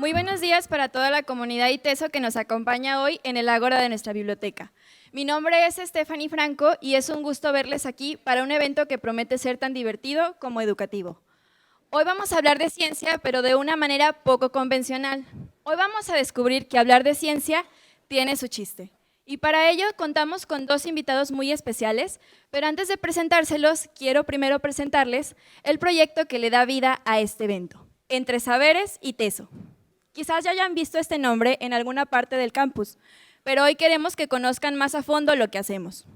Muy buenos días para toda la comunidad ITESO que nos acompaña hoy en el ágora de nuestra biblioteca. Mi nombre es Stephanie Franco y es un gusto verles aquí para un evento que promete ser tan divertido como educativo. Hoy vamos a hablar de ciencia, pero de una manera poco convencional. Hoy vamos a descubrir que hablar de ciencia tiene su chiste. Y para ello contamos con dos invitados muy especiales, pero antes de presentárselos, quiero primero presentarles el proyecto que le da vida a este evento, Entre Saberes y ITESO. Quizás ya hayan visto este nombre en alguna parte del campus, pero hoy queremos que conozcan más a fondo lo que hacemos.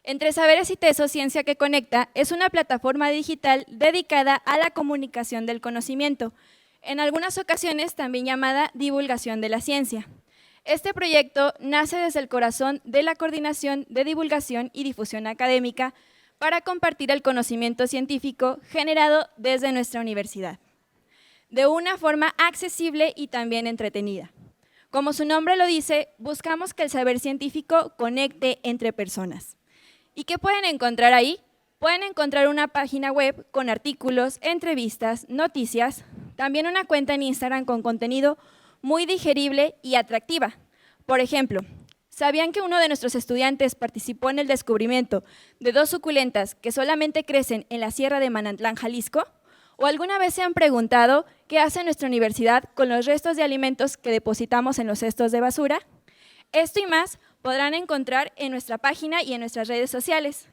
Entre Saberes y ITESO Ciencia que Conecta es una plataforma digital dedicada a la comunicación del conocimiento, en algunas ocasiones también llamada divulgación de la ciencia. Este proyecto nace desde el corazón de la Coordinación de Divulgación y Difusión Académica para compartir el conocimiento científico generado desde nuestra universidad, de una forma accesible y también entretenida. Como su nombre lo dice, buscamos que el saber científico conecte entre personas. ¿Y qué pueden encontrar ahí? Pueden encontrar una página web con artículos, entrevistas, noticias, también una cuenta en Instagram con contenido muy digerible y atractiva. Por ejemplo, ¿sabían que uno de nuestros estudiantes participó en el descubrimiento de 2 suculentas que solamente crecen en la Sierra de Manantlán, Jalisco? ¿O alguna vez se han preguntado qué hace nuestra universidad con los restos de alimentos que depositamos en los cestos de basura? Esto y más podrán encontrar en nuestra página y en nuestras redes sociales.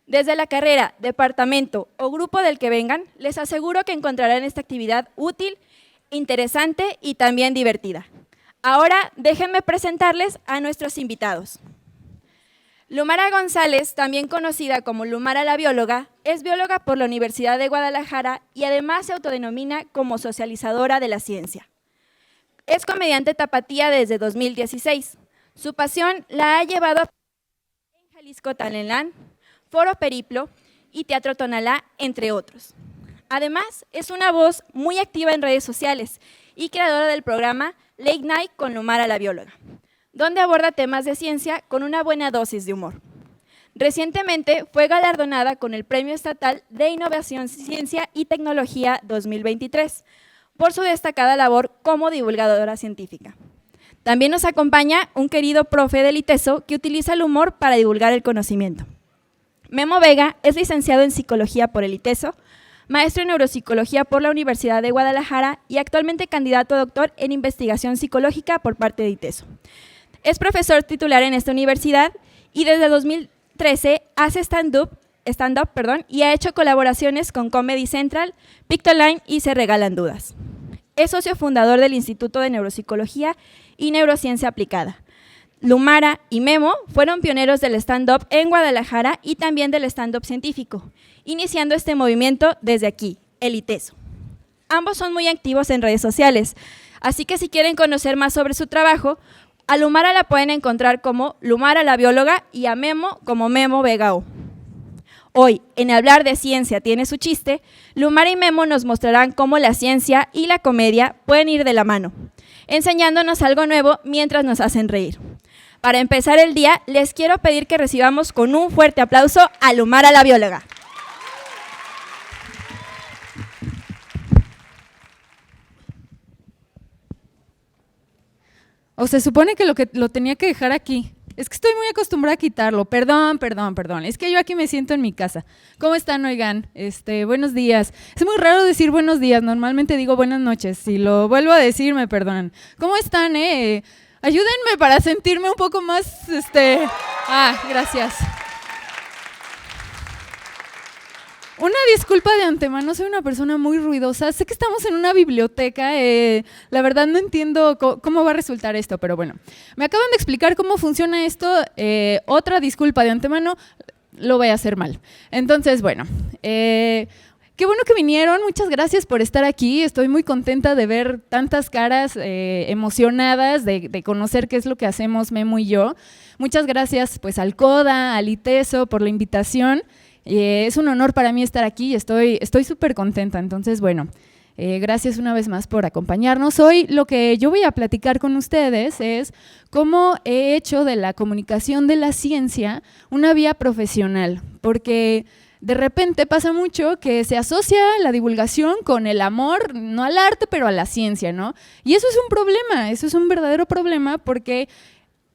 Desde la carrera, departamento o grupo del que vengan, les aseguro que encontrarán esta actividad útil, interesante y también divertida. Ahora déjenme presentarles a nuestros invitados. Lumara González, también conocida como Lumara la bióloga, es bióloga por la Universidad de Guadalajara y además se autodenomina como socializadora de la ciencia. Es comediante tapatía desde 2016. Su pasión la ha llevado a en Jalisco Talentland, Foro Periplo y Teatro Tonalá, entre otros. Además, es una voz muy activa en redes sociales y creadora del programa Late Night con Lumara la bióloga, donde aborda temas de ciencia con una buena dosis de humor. Recientemente fue galardonada con el Premio Estatal de Innovación, Ciencia y Tecnología 2023 por su destacada labor como divulgadora científica. También nos acompaña un querido profe del ITESO que utiliza el humor para divulgar el conocimiento. Memo Vega es licenciado en Psicología por el ITESO, maestro en Neuropsicología por la Universidad de Guadalajara y actualmente candidato a doctor en Investigación Psicológica por parte de ITESO. Es profesor titular en esta universidad y desde 2013 hace stand-up y ha hecho colaboraciones con Comedy Central, Pictoline y Se Regalan Dudas. Es socio fundador del Instituto de Neuropsicología y Neurociencia Aplicada. Lumara y Memo fueron pioneros del stand-up en Guadalajara y también del stand-up científico, iniciando este movimiento desde aquí, el ITESO. Ambos son muy activos en redes sociales, así que si quieren conocer más sobre su trabajo, a Lumara la pueden encontrar como Lumara la bióloga y a Memo como Memo Vegao. Hoy, en Hablar de Ciencia tiene su chiste, Lumara y Memo nos mostrarán cómo la ciencia y la comedia pueden ir de la mano, enseñándonos algo nuevo mientras nos hacen reír. Para empezar el día, les quiero pedir que recibamos con un fuerte aplauso a Lumara la bióloga. O se supone que lo tenía que dejar aquí. Es que estoy muy acostumbrada a quitarlo. Perdón. Es que yo aquí me siento en mi casa. ¿Cómo están, oigan? Buenos días. Es muy raro decir buenos días. Normalmente digo buenas noches. Si lo vuelvo a decir, me perdonan. ¿Cómo están, Ayúdenme para sentirme un poco más, gracias. Una disculpa de antemano, soy una persona muy ruidosa. Sé que estamos en una biblioteca, la verdad no entiendo cómo va a resultar esto, pero bueno. Me acaban de explicar cómo funciona esto, otra disculpa de antemano, lo voy a hacer mal. Entonces, bueno, qué bueno que vinieron, muchas gracias por estar aquí, estoy muy contenta de ver tantas caras emocionadas, de conocer qué es lo que hacemos Memo y yo. Muchas gracias pues al CODA, al ITESO por la invitación. Es un honor para mí estar aquí y estoy súper contenta. Entonces, bueno, gracias una vez más por acompañarnos. Hoy lo que yo voy a platicar con ustedes es cómo he hecho de la comunicación de la ciencia una vía profesional, porque de repente pasa mucho que se asocia la divulgación con el amor, no al arte, pero a la ciencia, ¿no? Y eso es un problema, eso es un verdadero problema porque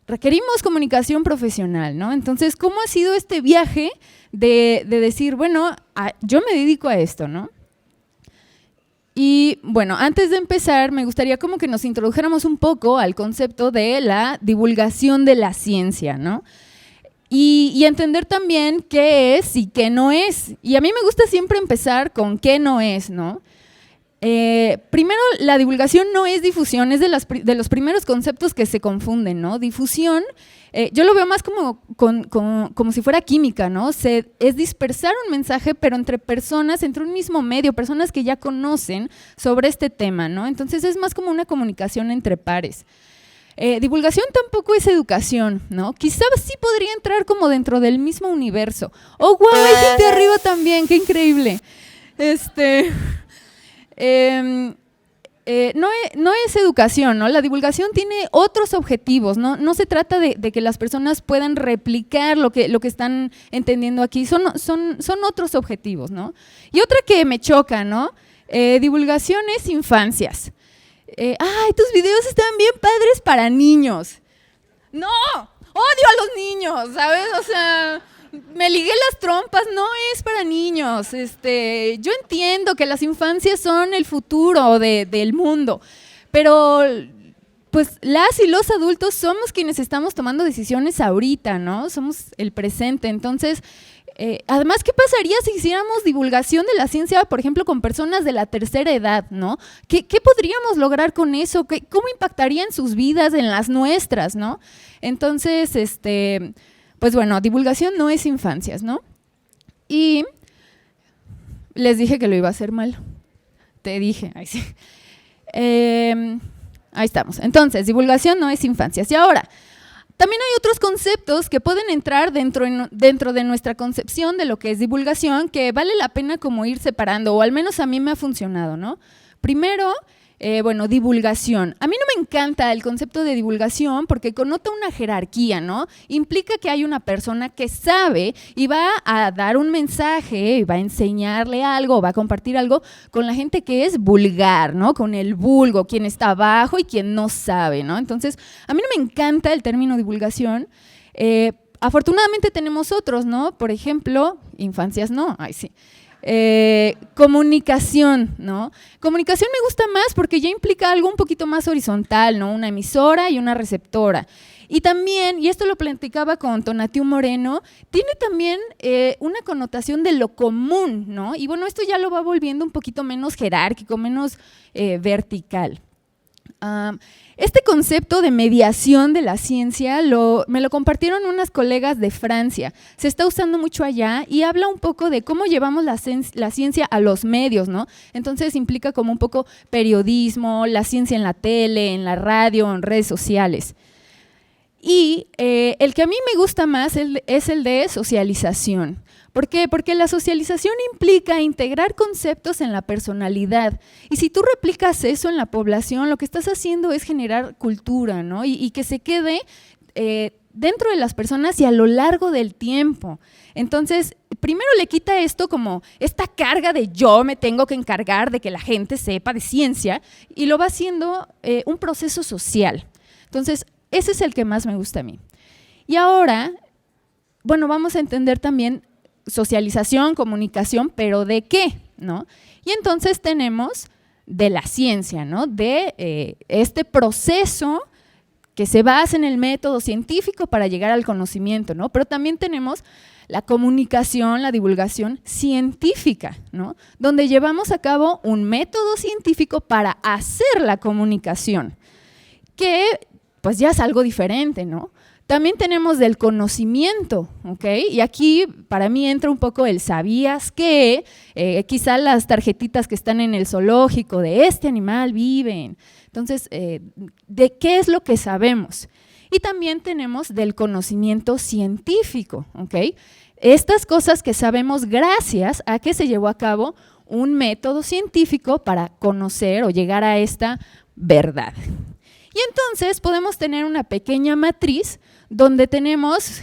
requerimos comunicación profesional, ¿no? Entonces, ¿cómo ha sido este viaje de decir, bueno, yo me dedico a esto, ¿no? Y bueno, antes de empezar, me gustaría como que nos introdujéramos un poco al concepto de la divulgación de la ciencia, ¿no? Y entender también qué es y qué no es. Y a mí me gusta siempre empezar con qué no es, ¿no? Primero, la divulgación no es difusión, es de los primeros conceptos que se confunden, ¿no? Difusión, yo lo veo más como si fuera química, ¿no? Es dispersar un mensaje, pero entre personas, entre un mismo medio, personas que ya conocen sobre este tema, ¿no? Entonces es más como una comunicación entre pares. Divulgación tampoco es educación, ¿no? Quizás sí podría entrar como dentro del mismo universo. ¡Oh, guau! Hay gente arriba también, ¡qué increíble! No es educación, ¿no? La divulgación tiene otros objetivos, ¿no? No se trata de que las personas puedan replicar lo que están entendiendo aquí, son otros objetivos, ¿no? Y otra que me choca, ¿no? Divulgación es infancias. ¡Ay, tus videos están bien padres para niños! ¡No! ¡Odio a los niños! ¿Sabes? O sea, me ligué las trompas, no es para niños. Yo entiendo que las infancias son el futuro del mundo, pero pues las y los adultos somos quienes estamos tomando decisiones ahorita, ¿no? Somos el presente, entonces… además, ¿qué pasaría si hiciéramos divulgación de la ciencia, por ejemplo, con personas de la tercera edad, ¿no? ¿Qué podríamos lograr con eso? ¿Cómo impactaría en sus vidas, en las nuestras, ¿no? Entonces, pues bueno, divulgación no es infancias, ¿no? Y les dije que lo iba a hacer mal. Te dije, ahí sí. Ahí estamos. Entonces, divulgación no es infancias. Y ahora… también hay otros conceptos que pueden entrar dentro de nuestra concepción de lo que es divulgación que vale la pena como ir separando, o al menos a mí me ha funcionado, ¿no? Primero, bueno, divulgación. A mí no me encanta el concepto de divulgación porque connota una jerarquía, ¿no? Implica que hay una persona que sabe y va a dar un mensaje, y va a enseñarle algo, va a compartir algo con la gente que es vulgar, ¿no? Con el vulgo, quien está abajo y quien no sabe, ¿no? Entonces, a mí no me encanta el término divulgación. Afortunadamente tenemos otros, ¿no? Por ejemplo, infancias no, ay sí. Comunicación, ¿no? Comunicación me gusta más porque ya implica algo un poquito más horizontal, ¿no? Una emisora y una receptora. Y también, y esto lo platicaba con Tonatiuh Moreno, tiene también una connotación de lo común, ¿no? Y bueno, esto ya lo va volviendo un poquito menos jerárquico, menos vertical. Este concepto de mediación de la ciencia me lo compartieron unas colegas de Francia. Se está usando mucho allá y habla un poco de cómo llevamos la ciencia a los medios, ¿no? Entonces implica como un poco periodismo, la ciencia en la tele, en la radio, en redes sociales. Y el que a mí me gusta más es el de socialización. ¿Por qué? Porque la socialización implica integrar conceptos en la personalidad. Y si tú replicas eso en la población, lo que estás haciendo es generar cultura, ¿no? Y que se quede dentro de las personas y a lo largo del tiempo. Entonces, primero le quita esto como esta carga de yo me tengo que encargar de que la gente sepa de ciencia y lo va haciendo un proceso social. Entonces, ese es el que más me gusta a mí. Y ahora, bueno, vamos a entender también socialización, comunicación, pero ¿de qué? ¿No? Y entonces tenemos de la ciencia, ¿no? De este proceso que se basa en el método científico para llegar al conocimiento, ¿no? Pero también tenemos la comunicación, la divulgación científica, ¿no? Donde llevamos a cabo un método científico para hacer la comunicación, que pues ya es algo diferente, ¿no? También tenemos del conocimiento, ¿ok? Y aquí para mí entra un poco el ¿sabías qué? Quizá las tarjetitas que están en el zoológico de este animal viven. Entonces, ¿de qué es lo que sabemos? Y también tenemos del conocimiento científico, ¿ok? Estas cosas que sabemos gracias a que se llevó a cabo un método científico para conocer o llegar a esta verdad. Y entonces podemos tener una pequeña matriz donde tenemos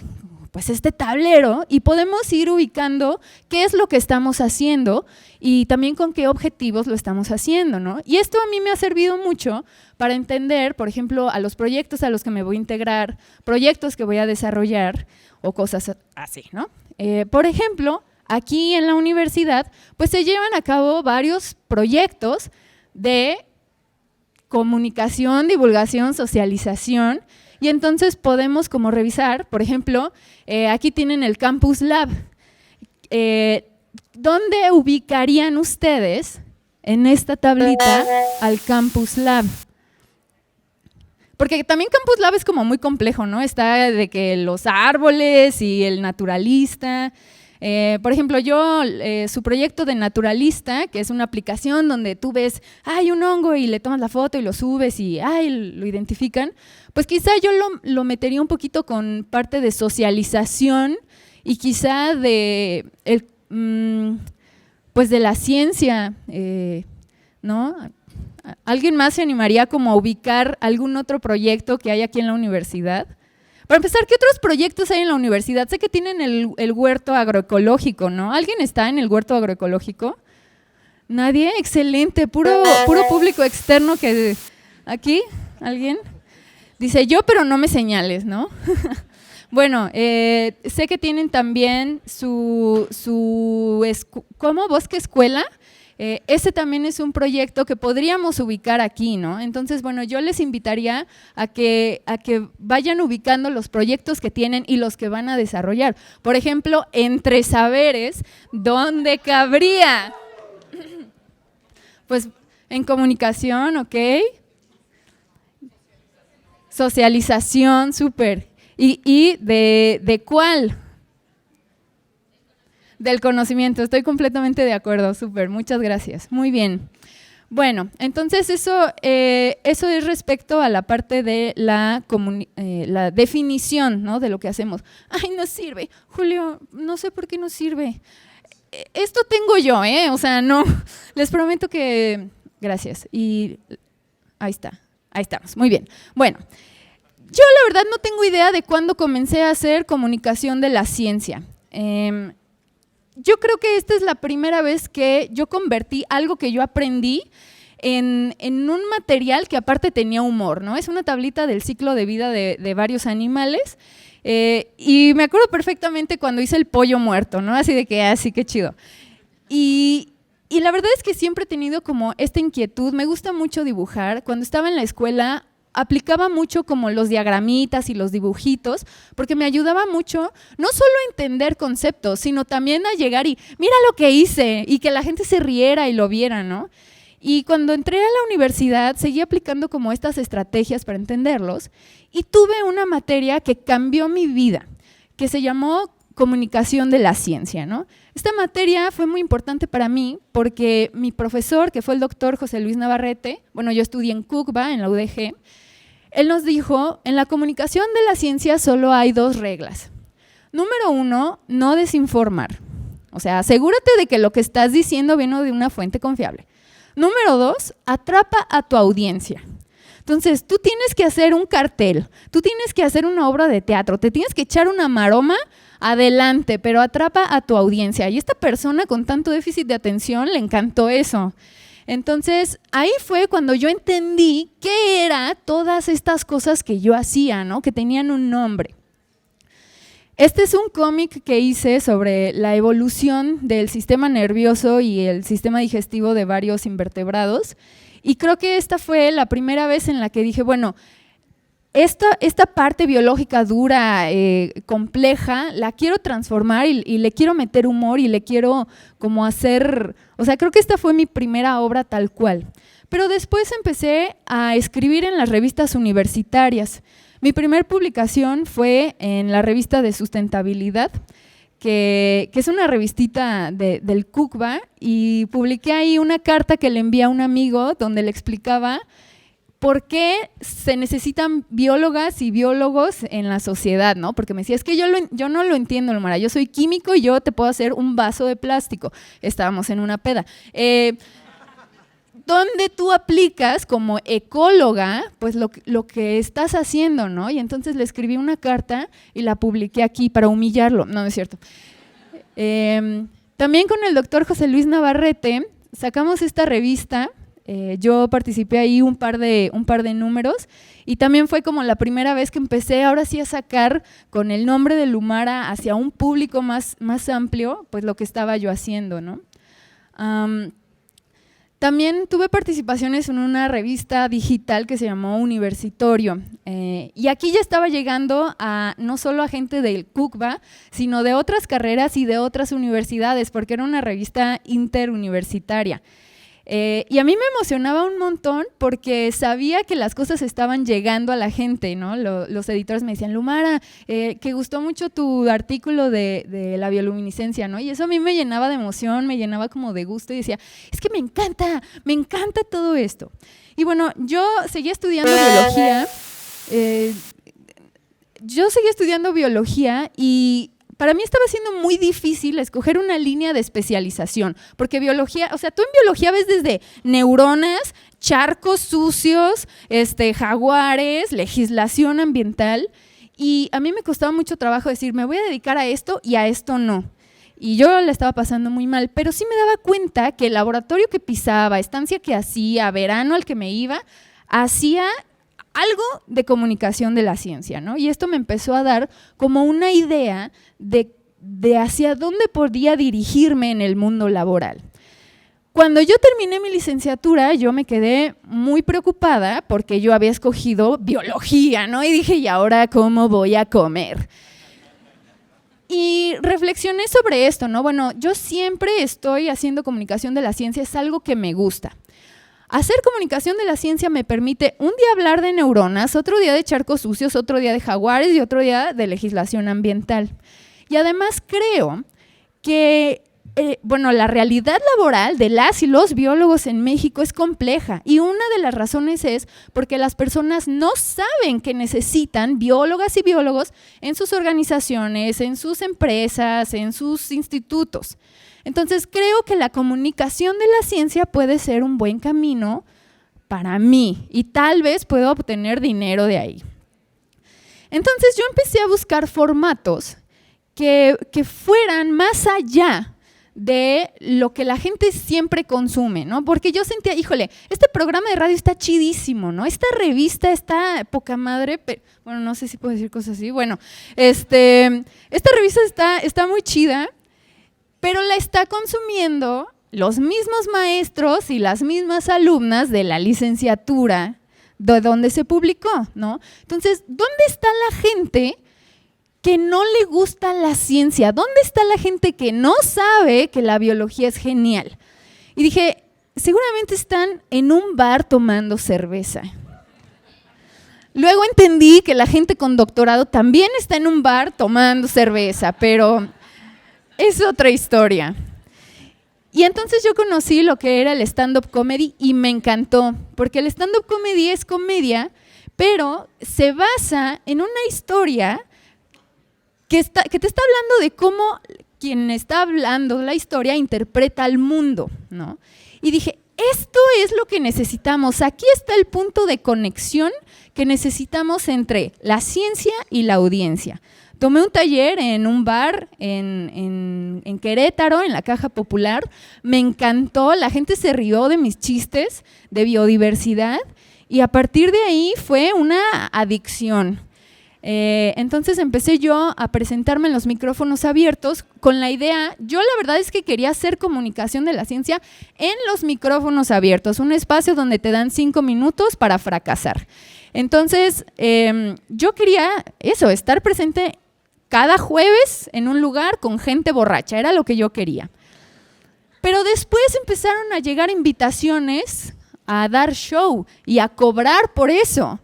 pues este tablero y podemos ir ubicando qué es lo que estamos haciendo y también con qué objetivos lo estamos haciendo, ¿no? Y esto a mí me ha servido mucho para entender, por ejemplo, a los proyectos a los que me voy a integrar, proyectos que voy a desarrollar o cosas así, ¿no? Por ejemplo, aquí en la universidad, pues se llevan a cabo varios proyectos de comunicación, divulgación, socialización, y entonces podemos como revisar, por ejemplo, aquí tienen el Campus Lab. ¿Dónde ubicarían ustedes en esta tablita al Campus Lab? Porque también Campus Lab es como muy complejo, ¿no? Está de que los árboles y el naturalista. Por ejemplo, su proyecto de naturalista, que es una aplicación donde tú ves, hay un hongo y le tomas la foto y lo subes y lo identifican, pues quizá yo lo metería un poquito con parte de socialización y quizá pues de la ciencia, ¿no? ¿Alguien más se animaría como a ubicar algún otro proyecto que hay aquí en la universidad? Para empezar, ¿qué otros proyectos hay en la universidad? Sé que tienen el huerto agroecológico, ¿no? ¿Alguien está en el huerto agroecológico? ¿Nadie? Excelente, puro público externo que… ¿Aquí? ¿Alguien? Dice yo, pero no me señales, ¿no? Bueno, sé que tienen también ¿cómo? ¿Bosque Escuela? Ese también es un proyecto que podríamos ubicar aquí, ¿no? Entonces, bueno, yo les invitaría a que vayan ubicando los proyectos que tienen y los que van a desarrollar. Por ejemplo, Entre Saberes, ¿dónde cabría? Pues en comunicación, ¿ok? Socialización, súper. ¿Y de cuál? Del conocimiento, estoy completamente de acuerdo, súper, muchas gracias, muy bien. Bueno, entonces eso es respecto a la parte de la definición, ¿no? De lo que hacemos. Ay, no sirve, Julio, no sé por qué no sirve. Esto tengo yo, o sea, no, les prometo que… Gracias, y ahí estamos, muy bien. Bueno, yo la verdad no tengo idea de cuándo comencé a hacer comunicación de la ciencia. Yo creo que esta es la primera vez que yo convertí algo que yo aprendí en un material que aparte tenía humor, ¿no? Es una tablita del ciclo de vida de varios animales y me acuerdo perfectamente cuando hice el pollo muerto, ¿no? Así de que, así que chido. Y la verdad es que siempre he tenido como esta inquietud, me gusta mucho dibujar. Cuando estaba en la escuela aplicaba mucho como los diagramitas y los dibujitos, porque me ayudaba mucho no solo a entender conceptos, sino también a llegar y mira lo que hice, y que la gente se riera y lo viera, ¿no? Y cuando entré a la universidad seguí aplicando como estas estrategias para entenderlos y tuve una materia que cambió mi vida, que se llamó Comunicación de la Ciencia, ¿no? Esta materia fue muy importante para mí porque mi profesor, que fue el doctor José Luis Navarrete, bueno, yo estudié en CUCBA, en la UDG, él nos dijo, en la comunicación de la ciencia solo hay 2 reglas. Número 1, no desinformar. O sea, asegúrate de que lo que estás diciendo viene de una fuente confiable. Número 2, atrapa a tu audiencia. Entonces, tú tienes que hacer un cartel, tú tienes que hacer una obra de teatro, te tienes que echar una maroma, adelante, pero atrapa a tu audiencia. Y esta persona con tanto déficit de atención le encantó eso. Entonces, ahí fue cuando yo entendí qué eran todas estas cosas que yo hacía, ¿no? Que tenían un nombre. Este es un cómic que hice sobre la evolución del sistema nervioso y el sistema digestivo de varios invertebrados. Y creo que esta fue la primera vez en la que dije, bueno, esta parte biológica dura, compleja, la quiero transformar y le quiero meter humor y le quiero como hacer, o sea, creo que esta fue mi primera obra tal cual. Pero después empecé a escribir en las revistas universitarias. Mi primer publicación fue en la revista de sustentabilidad, que es una revistita del CUCBA, y publiqué ahí una carta que le envié a un amigo donde le explicaba por qué se necesitan biólogas y biólogos en la sociedad, ¿no? Porque me decía, es que yo no lo entiendo, Lomara, yo soy químico y yo te puedo hacer un vaso de plástico. Estábamos en una peda. ¿dónde tú aplicas como ecóloga pues lo que estás haciendo, ¿no? Y entonces le escribí una carta y la publiqué aquí para humillarlo. No, no es cierto. También con el doctor José Luis Navarrete sacamos esta revista. Yo participé ahí un par de números y también fue como la primera vez que empecé ahora sí a sacar con el nombre de Lumara hacia un público más amplio, pues lo que estaba yo haciendo, ¿no? También tuve participaciones en una revista digital que se llamó Universitorio y aquí ya estaba llegando a no solo a gente del CUCBA, sino de otras carreras y de otras universidades, porque era una revista interuniversitaria. Y a mí me emocionaba un montón porque sabía que las cosas estaban llegando a la gente, ¿no? Los editores me decían, Lumara, que gustó mucho tu artículo de la bioluminiscencia, ¿no? Y eso a mí me llenaba de emoción, me llenaba como de gusto y decía, es que me encanta todo esto. Y bueno, yo seguía estudiando biología y para mí estaba siendo muy difícil escoger una línea de especialización, porque biología, o sea, tú en biología ves desde neuronas, charcos sucios, jaguares, legislación ambiental, y a mí me costaba mucho trabajo decir, me voy a dedicar a esto y a esto no. Y yo la estaba pasando muy mal, pero sí me daba cuenta que el laboratorio que pisaba, estancia que hacía, verano al que me iba, hacía algo de comunicación de la ciencia, ¿no? Y esto me empezó a dar como una idea de hacia dónde podía dirigirme en el mundo laboral. Cuando yo terminé mi licenciatura, yo me quedé muy preocupada porque yo había escogido biología, ¿no? Y dije, ¿y ahora cómo voy a comer? Y reflexioné sobre esto, ¿no? Bueno, yo siempre estoy haciendo comunicación de la ciencia, es algo que me gusta. Hacer comunicación de la ciencia me permite un día hablar de neuronas, otro día de charcos sucios, otro día de jaguares y otro día de legislación ambiental. Y además creo que la realidad laboral de las y los biólogos en México es compleja y una de las razones es porque las personas no saben que necesitan biólogas y biólogos en sus organizaciones, en sus empresas, en sus institutos. Entonces creo que la comunicación de la ciencia puede ser un buen camino para mí y tal vez pueda obtener dinero de ahí. Entonces yo empecé a buscar formatos que fueran más allá de lo que la gente siempre consume, ¿no? Porque yo sentía, híjole, este programa de radio está chidísimo, ¿no? Esta revista está poca madre, pero, bueno, no sé si puedo decir cosas así, bueno, esta revista está muy chida, pero la está consumiendo los mismos maestros y las mismas alumnas de la licenciatura de donde se publicó, ¿no? Entonces, ¿dónde está la gente que no le gusta la ciencia? ¿Dónde está la gente que no sabe que la biología es genial? Y dije, seguramente están en un bar tomando cerveza. Luego entendí que la gente con doctorado también está en un bar tomando cerveza, pero es otra historia. Y entonces yo conocí lo que era el stand-up comedy y me encantó, porque el stand-up comedy es comedia, pero se basa en una historia que te está hablando de cómo quien está hablando la historia interpreta al mundo, ¿no? Y dije, esto es lo que necesitamos, aquí está el punto de conexión que necesitamos entre la ciencia y la audiencia. Tomé un taller en un bar en Querétaro, en la Caja Popular, me encantó, la gente se rió de mis chistes de biodiversidad y a partir de ahí fue una adicción. Entonces empecé yo a presentarme en los micrófonos abiertos con la idea, yo la verdad es que quería hacer comunicación de la ciencia en los micrófonos abiertos, un espacio donde te dan 5 minutos para fracasar. Entonces yo quería eso, estar presente cada jueves en un lugar con gente borracha, era lo que yo quería. Pero después empezaron a llegar invitaciones a dar show y a cobrar por eso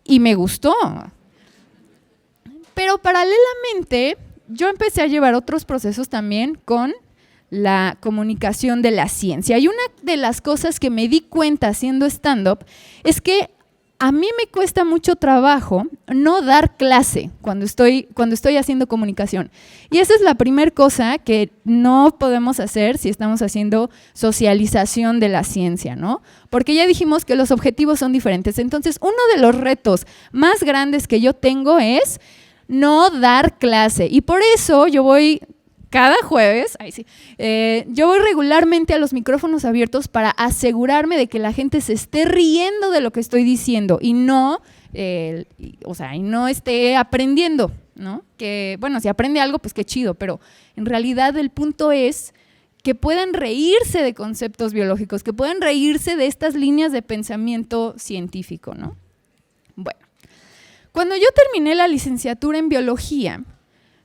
y me gustó. Pero paralelamente, yo empecé a llevar otros procesos también con la comunicación de la ciencia. Y una de las cosas que me di cuenta haciendo stand-up es que a mí me cuesta mucho trabajo no dar clase cuando estoy haciendo comunicación. Y esa es la primera cosa que no podemos hacer si estamos haciendo socialización de la ciencia, ¿no? Porque ya dijimos que los objetivos son diferentes. Entonces, uno de los retos más grandes que yo tengo es no dar clase. Y por eso yo voy cada jueves, yo voy regularmente a los micrófonos abiertos para asegurarme de que la gente se esté riendo de lo que estoy diciendo y no esté aprendiendo, ¿no? Que, bueno, si aprende algo, pues qué chido, pero en realidad el punto es que puedan reírse de conceptos biológicos, que puedan reírse de estas líneas de pensamiento científico, ¿no? Bueno, cuando yo terminé la licenciatura en biología,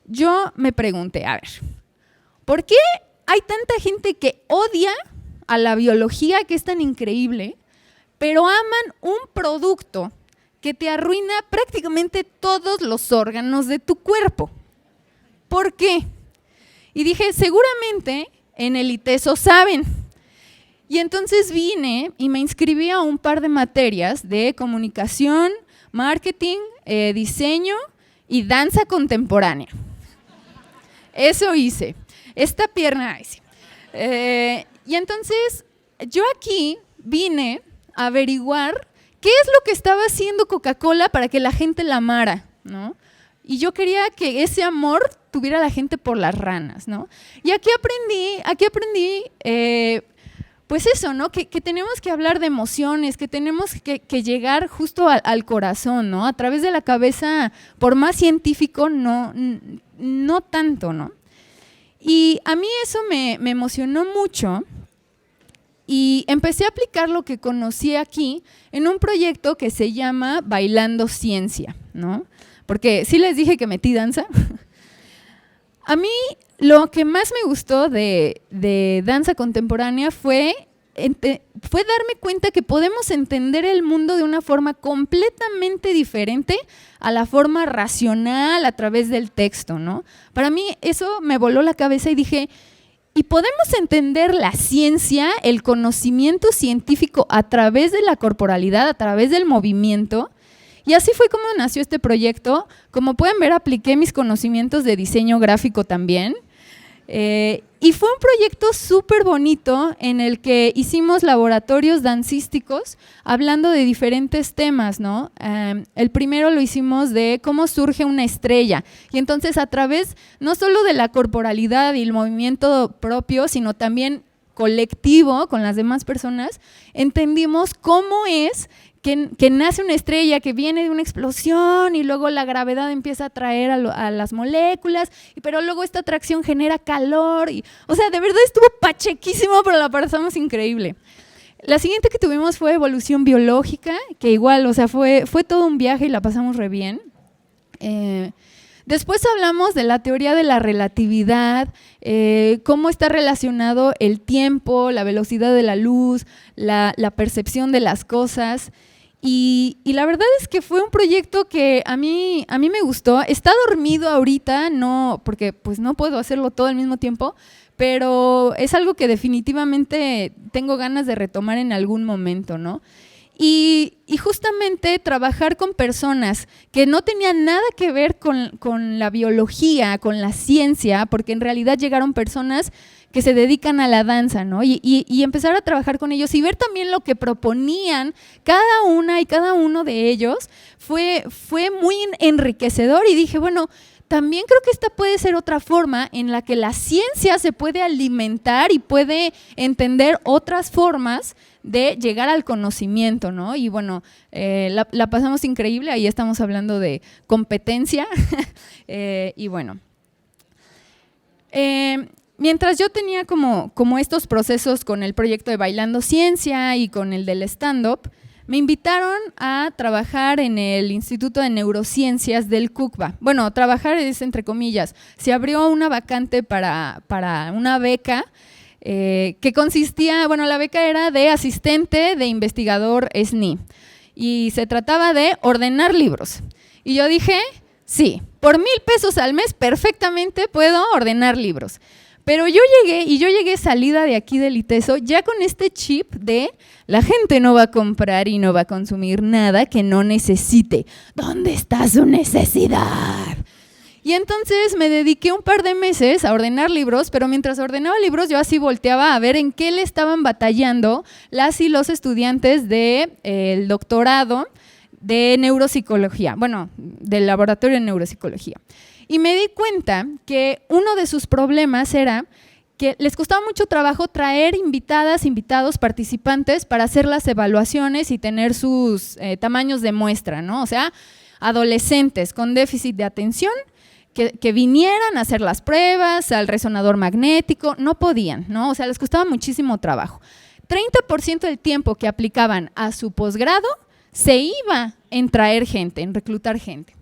yo me pregunté, a ver, ¿por qué hay tanta gente que odia a la biología, que es tan increíble, pero aman un producto que te arruina prácticamente todos los órganos de tu cuerpo? ¿Por qué? Y dije, seguramente en el ITESO saben. Y entonces vine y me inscribí a un par de materias de comunicación, marketing, diseño y danza contemporánea. Eso hice. Esta pierna, y entonces yo aquí vine a averiguar qué es lo que estaba haciendo Coca-Cola para que la gente la amara, ¿no? Y yo quería que ese amor tuviera la gente por las ranas, ¿no? Y aquí aprendí pues eso, ¿no? Que tenemos que hablar de emociones, que tenemos que llegar justo al corazón, ¿no? A través de la cabeza, por más científico, no tanto, ¿no? Y a mí eso me emocionó mucho y empecé a aplicar lo que conocí aquí en un proyecto que se llama Bailando Ciencia, ¿no? Porque sí les dije que metí danza. A mí lo que más me gustó de danza contemporánea fue darme cuenta que podemos entender el mundo de una forma completamente diferente a la forma racional a través del texto, ¿no? Para mí eso me voló la cabeza y dije, ¿y podemos entender la ciencia, el conocimiento científico a través de la corporalidad, a través del movimiento? Y así fue como nació este proyecto. Como pueden ver, apliqué mis conocimientos de diseño gráfico también. Y fue un proyecto súper bonito en el que hicimos laboratorios dancísticos hablando de diferentes temas, ¿no? El primero lo hicimos de cómo surge una estrella. Y entonces a través no solo de la corporalidad y el movimiento propio, sino también colectivo con las demás personas, entendimos cómo es que nace una estrella, que viene de una explosión y luego la gravedad empieza a atraer a las moléculas, pero luego esta atracción genera calor. O sea, de verdad estuvo pachequísimo, pero la pasamos increíble. La siguiente que tuvimos fue evolución biológica, que igual, o sea, fue todo un viaje y la pasamos re bien. Después hablamos de la teoría de la relatividad, cómo está relacionado el tiempo, la velocidad de la luz, la percepción de las cosas. Y la verdad es que fue un proyecto que a mí me gustó. Está dormido ahorita, no, porque pues no puedo hacerlo todo al mismo tiempo, pero es algo que definitivamente tengo ganas de retomar en algún momento, ¿no? Y justamente trabajar con personas que no tenían nada que ver con la biología, con la ciencia, porque en realidad llegaron personas que se dedican a la danza, ¿no? Y empezar a trabajar con ellos y ver también lo que proponían cada una y cada uno de ellos fue muy enriquecedor. Y dije, bueno, también creo que esta puede ser otra forma en la que la ciencia se puede alimentar y puede entender otras formas de llegar al conocimiento, ¿no? Y bueno, la pasamos increíble, ahí estamos hablando de competencia y bueno. Mientras yo tenía como estos procesos con el proyecto de Bailando Ciencia y con el del stand-up, me invitaron a trabajar en el Instituto de Neurociencias del CUCBA. Bueno, trabajar es entre comillas. Se abrió una vacante para una beca que consistía, bueno, la beca era de asistente de investigador SNI y se trataba de ordenar libros. Y yo dije, sí, por $1,000 al mes perfectamente puedo ordenar libros. Pero yo llegué salida de aquí del ITESO ya con este chip de la gente no va a comprar y no va a consumir nada que no necesite. ¿Dónde está su necesidad? Y entonces me dediqué un par de meses a ordenar libros, pero mientras ordenaba libros yo así volteaba a ver en qué le estaban batallando las y los estudiantes del doctorado de neuropsicología, bueno, del laboratorio de neuropsicología. Y me di cuenta que uno de sus problemas era que les costaba mucho trabajo traer invitadas, invitados, participantes para hacer las evaluaciones y tener sus tamaños de muestra, ¿no? O sea, adolescentes con déficit de atención que vinieran a hacer las pruebas, al resonador magnético, no podían, ¿no? O sea, les costaba muchísimo trabajo. 30% del tiempo que aplicaban a su posgrado se iba en traer gente, en reclutar gente.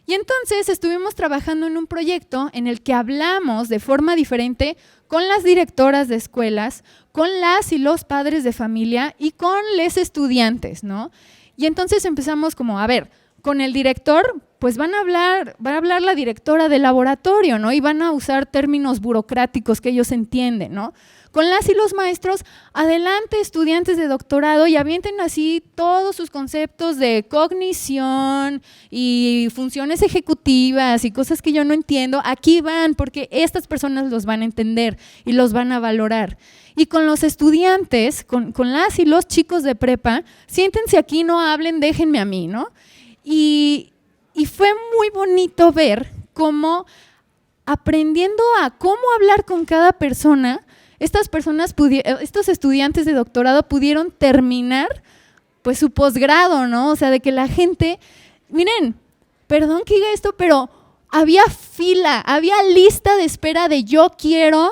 Y entonces estuvimos trabajando en un proyecto en el que hablamos de forma diferente con las directoras de escuelas, con las y los padres de familia y con los estudiantes, ¿no? Y entonces empezamos como, a ver, con el director, pues va a hablar la directora del laboratorio, ¿no? Y van a usar términos burocráticos que ellos entienden, ¿no? Con las y los maestros, adelante estudiantes de doctorado y avienten así todos sus conceptos de cognición y funciones ejecutivas y cosas que yo no entiendo, aquí van porque estas personas los van a entender y los van a valorar. Y con los estudiantes, con las y los chicos de prepa, siéntense aquí, no hablen, déjenme a mí, ¿no? Y fue muy bonito ver cómo aprendiendo a cómo hablar con cada persona, estos estudiantes de doctorado pudieron terminar pues su posgrado, ¿no? O sea, de que la gente, miren, perdón que diga esto, pero había fila, había lista de espera de yo quiero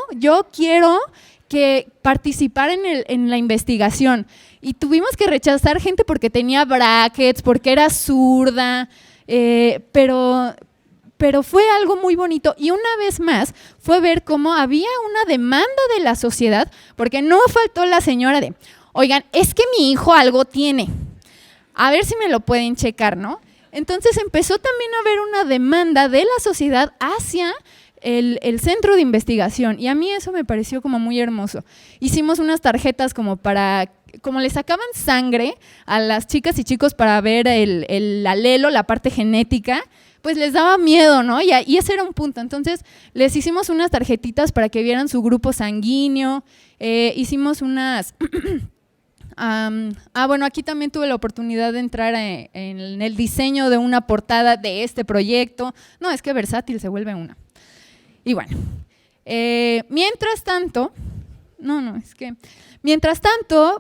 que participar en la investigación. Y tuvimos que rechazar gente porque tenía brackets, porque era zurda, pero fue algo muy bonito y una vez más fue ver cómo había una demanda de la sociedad, porque no faltó la señora de, oigan, es que mi hijo algo tiene, a ver si me lo pueden checar, ¿no? Entonces empezó también a haber una demanda de la sociedad hacia el centro de investigación y a mí eso me pareció como muy hermoso. Hicimos unas tarjetas como le sacaban sangre a las chicas y chicos para ver el alelo, la parte genética, pues les daba miedo, ¿no? Y ese era un punto. Entonces, les hicimos unas tarjetitas para que vieran su grupo sanguíneo, hicimos unas… bueno, aquí también tuve la oportunidad de entrar en el diseño de una portada de este proyecto. No, es que versátil se vuelve una. Y bueno, mientras tanto,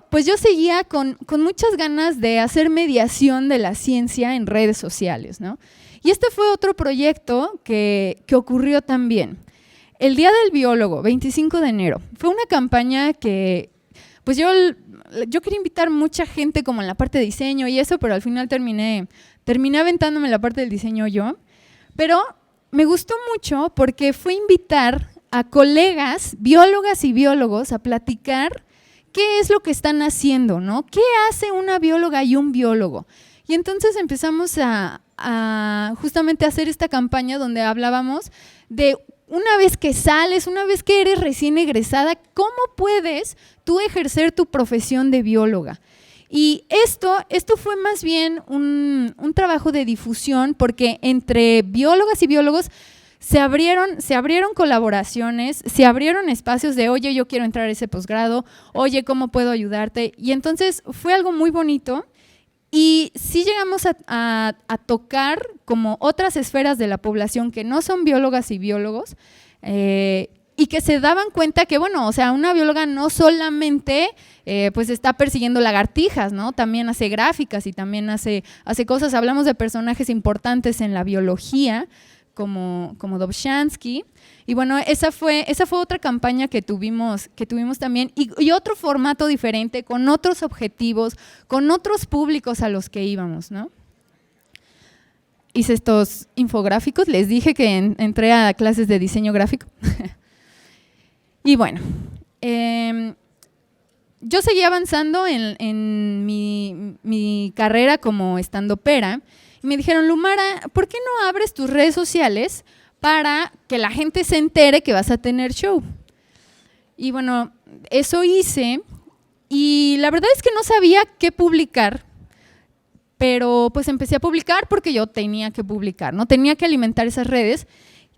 pues yo seguía con muchas ganas de hacer mediación de la ciencia en redes sociales, ¿no? Y este fue otro proyecto que ocurrió también. El Día del Biólogo, 25 de enero, fue una campaña que, pues yo quería invitar mucha gente como en la parte de diseño y eso, pero al final terminé aventándome la parte del diseño yo. Pero me gustó mucho porque fue invitar a colegas, biólogas y biólogos a platicar qué es lo que están haciendo, ¿no? ¿Qué hace una bióloga y un biólogo? Y entonces empezamos a justamente hacer esta campaña donde hablábamos de una vez que sales, una vez que eres recién egresada, ¿cómo puedes tú ejercer tu profesión de bióloga? Y esto fue más bien un trabajo de difusión porque entre biólogas y biólogos se abrieron colaboraciones, se abrieron espacios de, oye, yo quiero entrar a ese posgrado, oye, ¿cómo puedo ayudarte? Y entonces fue algo muy bonito. Y sí llegamos a tocar como otras esferas de la población que no son biólogas y biólogos y que se daban cuenta que, bueno, o sea, una bióloga no solamente pues está persiguiendo lagartijas, ¿no? También hace gráficas y también hace cosas. Hablamos de personajes importantes en la biología como Dobzhansky. Y bueno, esa fue otra campaña que tuvimos también y otro formato diferente, con otros objetivos, con otros públicos a los que íbamos, ¿no? Hice estos infográficos, les dije que entré a clases de diseño gráfico. Y bueno, yo seguí avanzando en mi carrera como estandopera y me dijeron, Lumara, ¿por qué no abres tus redes sociales para que la gente se entere que vas a tener show? Y bueno, eso hice y la verdad es que no sabía qué publicar, pero pues empecé a publicar porque yo tenía que publicar, ¿no? Tenía que alimentar esas redes.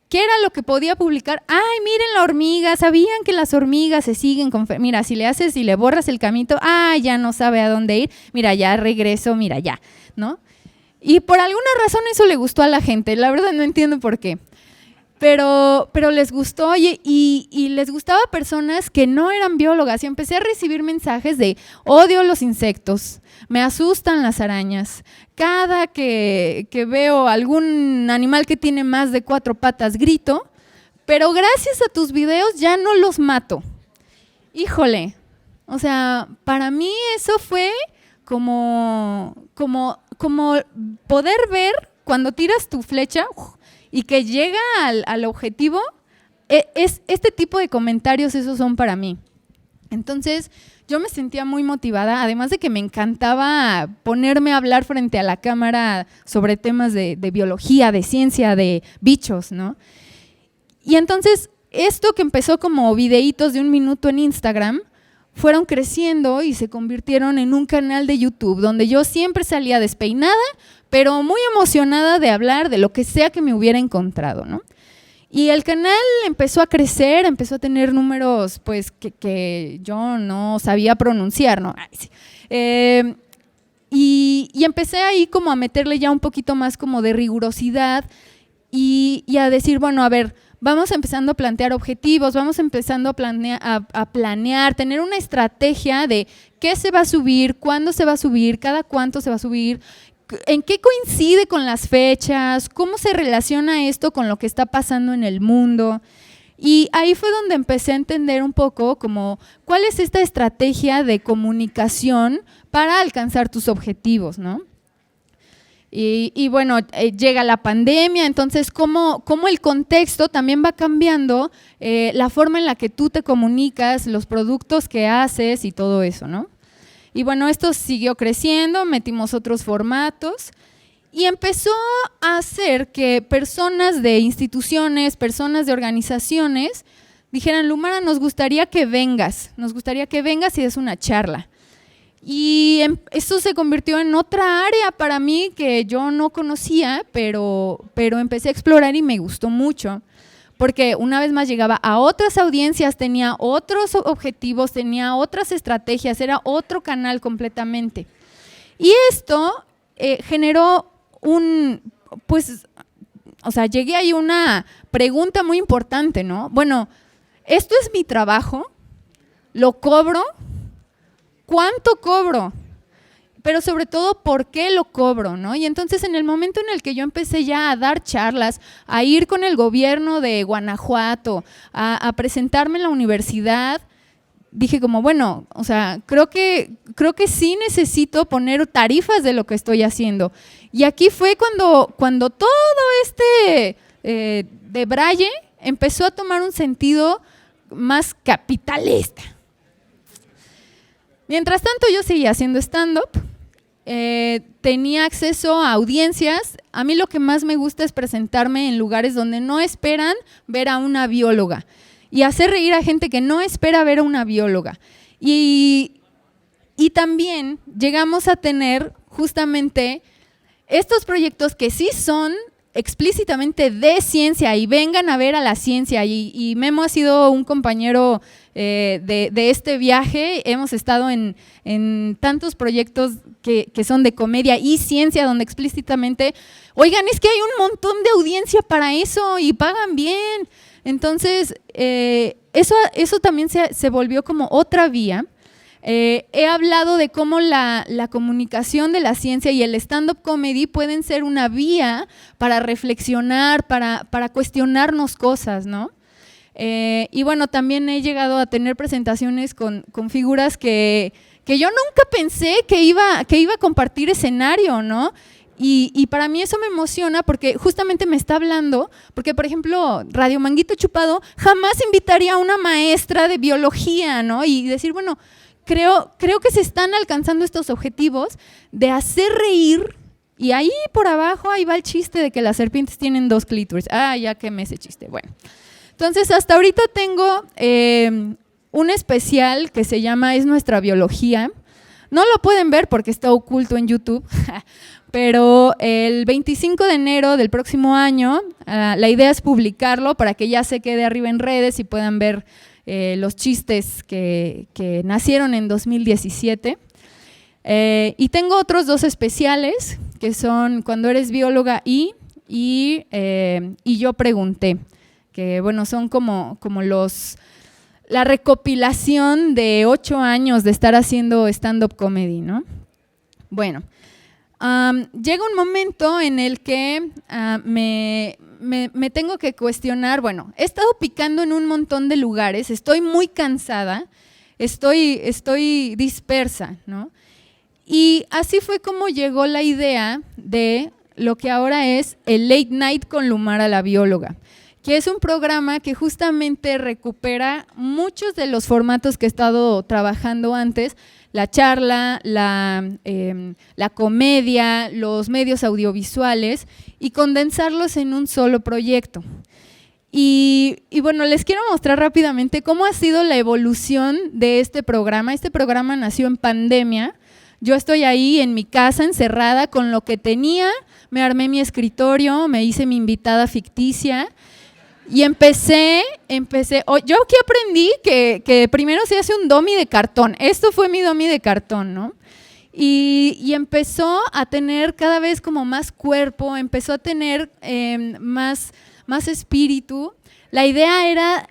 ¿Qué era lo que podía publicar? ¡Ay, miren la hormiga! ¿Sabían que las hormigas se siguen con... Mira, si le borras el camito, ya no sabe a dónde ir. Mira, ya regreso, mira, ya, ¿no? Y por alguna razón eso le gustó a la gente. La verdad no entiendo por qué. Pero les gustó y les gustaba a personas que no eran biólogas. Y empecé a recibir mensajes de odio los insectos, me asustan las arañas. Cada que veo algún animal que tiene más de 4 patas, grito, pero gracias a tus videos ya no los mato. Híjole, o sea, para mí eso fue como poder ver cuando tiras tu flecha y que llega al objetivo. Este tipo de comentarios, esos son para mí. Entonces, yo me sentía muy motivada, además de que me encantaba ponerme a hablar frente a la cámara sobre temas de biología, de ciencia, de bichos, ¿no? Y entonces, esto que empezó como videitos de 1 minuto en Instagram, fueron creciendo y se convirtieron en un canal de YouTube, donde yo siempre salía despeinada, pero muy emocionada de hablar de lo que sea que me hubiera encontrado, ¿no? Y el canal empezó a crecer, empezó a tener números pues que yo no sabía pronunciar, ¿no? Ay, sí. Y empecé ahí como a meterle ya un poquito más como de rigurosidad y a decir, bueno, a ver, vamos empezando a plantear objetivos, vamos empezando a planear, tener una estrategia de qué se va a subir, cuándo se va a subir, cada cuánto se va a subir, en qué coincide con las fechas, cómo se relaciona esto con lo que está pasando en el mundo. Y ahí fue donde empecé a entender un poco como cuál es esta estrategia de comunicación para alcanzar tus objetivos, ¿no? Y bueno, llega la pandemia, entonces cómo el contexto también va cambiando la forma en la que tú te comunicas, los productos que haces y todo eso, ¿no? Y bueno, esto siguió creciendo, metimos otros formatos y empezó a hacer que personas de instituciones, personas de organizaciones dijeran, Lumara, nos gustaría que vengas y des una charla. Y eso se convirtió en otra área para mí que yo no conocía, pero empecé a explorar y me gustó mucho. Porque una vez más llegaba a otras audiencias, tenía otros objetivos, tenía otras estrategias, era otro canal completamente. Y esto generó llegué ahí a una pregunta muy importante, ¿no? Bueno, ¿esto es mi trabajo? ¿Lo cobro? ¿Cuánto cobro? Pero sobre todo, ¿por qué lo cobro, no? Y entonces, en el momento en el que yo empecé ya a dar charlas, a ir con el gobierno de Guanajuato, a presentarme en la universidad, dije como, bueno, o sea, creo que sí necesito poner tarifas de lo que estoy haciendo. Y aquí fue cuando todo este debraye empezó a tomar un sentido más capitalista. Mientras tanto, yo seguía haciendo stand-up, tenía acceso a audiencias. A mí lo que más me gusta es presentarme en lugares donde no esperan ver a una bióloga y hacer reír a gente que no espera ver a una bióloga. Y también llegamos a tener justamente estos proyectos que sí son explícitamente de ciencia y vengan a ver a la ciencia. Y Memo ha sido un compañero de este viaje. Hemos estado en tantos proyectos que son de comedia y ciencia, donde explícitamente, oigan, es que hay un montón de audiencia para eso y pagan bien. Entonces, eso también se volvió como otra vía. He hablado de cómo la comunicación de la ciencia y el stand-up comedy pueden ser una vía para reflexionar, para cuestionarnos cosas, ¿no? Y bueno, también he llegado a tener presentaciones con figuras que yo nunca pensé que iba a compartir escenario, ¿no? Y para mí eso me emociona porque justamente me está hablando, porque por ejemplo, Radio Manguito Chupado jamás invitaría a una maestra de biología, ¿no? Y decir, bueno, creo que se están alcanzando estos objetivos de hacer reír, y ahí por abajo ahí va el chiste de que las serpientes tienen 2 clítoris. Ya quemé ese chiste, bueno. Entonces, hasta ahorita tengo un especial que se llama Es Nuestra Biología. No lo pueden ver porque está oculto en YouTube, pero el 25 de enero del próximo año, la idea es publicarlo para que ya se quede arriba en redes y puedan ver los chistes que nacieron en 2017. Y tengo otros 2 especiales, que son Cuando eres bióloga y Yo pregunté, que bueno, son como la recopilación de 8 años de estar haciendo stand-up comedy, ¿no? Bueno, llega un momento en el que me tengo que cuestionar, bueno, he estado picando en un montón de lugares, estoy muy cansada, estoy dispersa, ¿no? Y así fue como llegó la idea de lo que ahora es el Late Night con Lumara la bióloga, que es un programa que justamente recupera muchos de los formatos que he estado trabajando antes, la charla, la comedia, los medios audiovisuales, y condensarlos en un solo proyecto. Y bueno, les quiero mostrar rápidamente cómo ha sido la evolución de este programa. Este programa nació en pandemia. Yo estoy ahí en mi casa encerrada con lo que tenía, me armé mi escritorio, me hice mi invitada ficticia y empecé, yo aquí aprendí que primero se hace un dummy de cartón. Esto fue mi dummy de cartón, ¿no? Y empezó a tener cada vez como más cuerpo, empezó a tener más espíritu. La idea era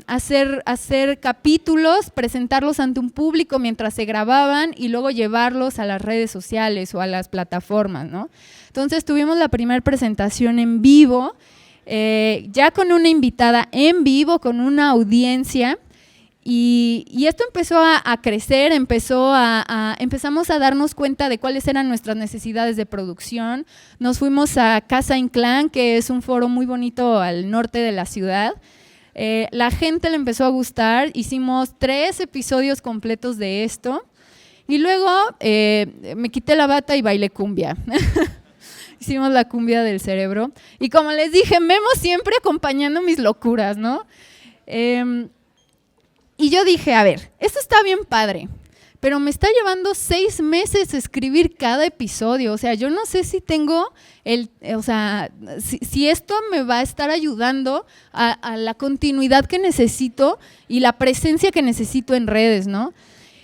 hacer capítulos, presentarlos ante un público mientras se grababan y luego llevarlos a las redes sociales o a las plataformas, ¿no? Entonces tuvimos la primera presentación en vivo, ya con una invitada en vivo, con una audiencia, y esto empezó a crecer, empezamos a darnos cuenta de cuáles eran nuestras necesidades de producción. Nos fuimos a Casa Inclán, que es un foro muy bonito al norte de la ciudad. La gente le empezó a gustar, hicimos 3 episodios completos de esto, y luego me quité la bata y bailé cumbia. Hicimos la cumbia del cerebro, y como les dije, Memo siempre acompañando mis locuras, ¿no? Y yo dije, a ver, esto está bien padre, pero me está llevando 6 meses escribir cada episodio. O sea, yo no sé si tengo si esto me va a estar ayudando a la continuidad que necesito y la presencia que necesito en redes, ¿no?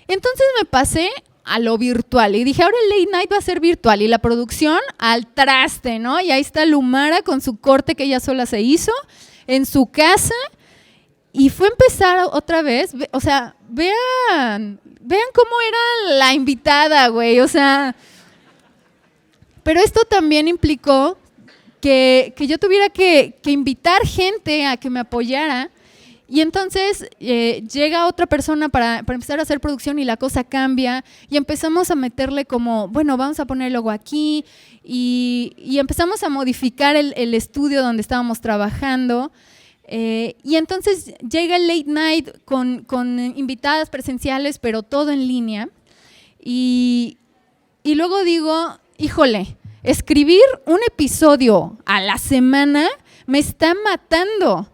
Entonces me pasé a lo virtual y dije, ahora el Late Night va a ser virtual y la producción al traste, ¿no? Y ahí está Lumara con su corte que ella sola se hizo en su casa. Y fue empezar otra vez, o sea, vean cómo era la invitada, güey, o sea, pero esto también implicó que yo tuviera que invitar gente a que me apoyara, y entonces llega otra persona para empezar a hacer producción y la cosa cambia, y empezamos a meterle como, bueno, vamos a poner el logo aquí, y empezamos a modificar el estudio donde estábamos trabajando. Y entonces llega el Late Night con invitadas presenciales, pero todo en línea. Y luego digo, híjole, escribir un episodio a la semana me está matando.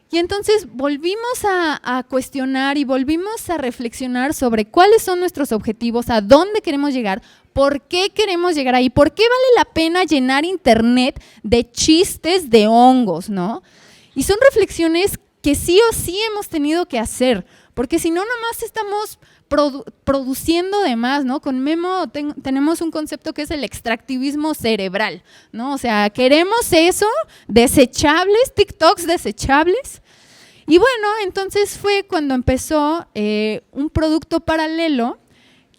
Y entonces volvimos a cuestionar y volvimos a reflexionar sobre cuáles son nuestros objetivos, a dónde queremos llegar, por qué queremos llegar ahí, por qué vale la pena llenar internet de chistes de hongos, ¿no? Y son reflexiones que sí o sí hemos tenido que hacer, porque si no, nomás estamos produciendo de más, ¿no? Con Memo tenemos un concepto que es el extractivismo cerebral, ¿no? O sea, queremos eso, desechables, TikToks desechables. Y bueno, entonces fue cuando empezó un producto paralelo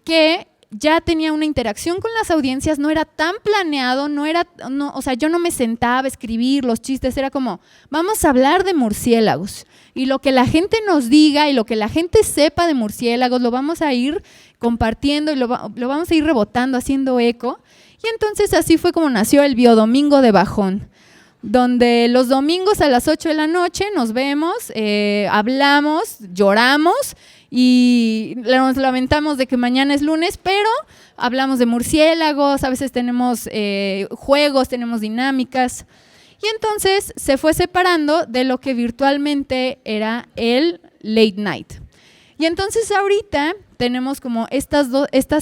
que ya tenía una interacción con las audiencias, no era tan planeado, o sea, yo no me sentaba a escribir los chistes, era como, vamos a hablar de murciélagos, y lo que la gente nos diga y lo que la gente sepa de murciélagos lo vamos a ir compartiendo y lo vamos a ir rebotando, haciendo eco. Y entonces así fue como nació el Biodomingo de Bajón, donde los domingos a las 8 de la noche nos vemos, hablamos, lloramos y nos lamentamos de que mañana es lunes, pero hablamos de murciélagos, a veces tenemos juegos, tenemos dinámicas. Y entonces se fue separando de lo que virtualmente era el Late Night. Y entonces ahorita tenemos como estas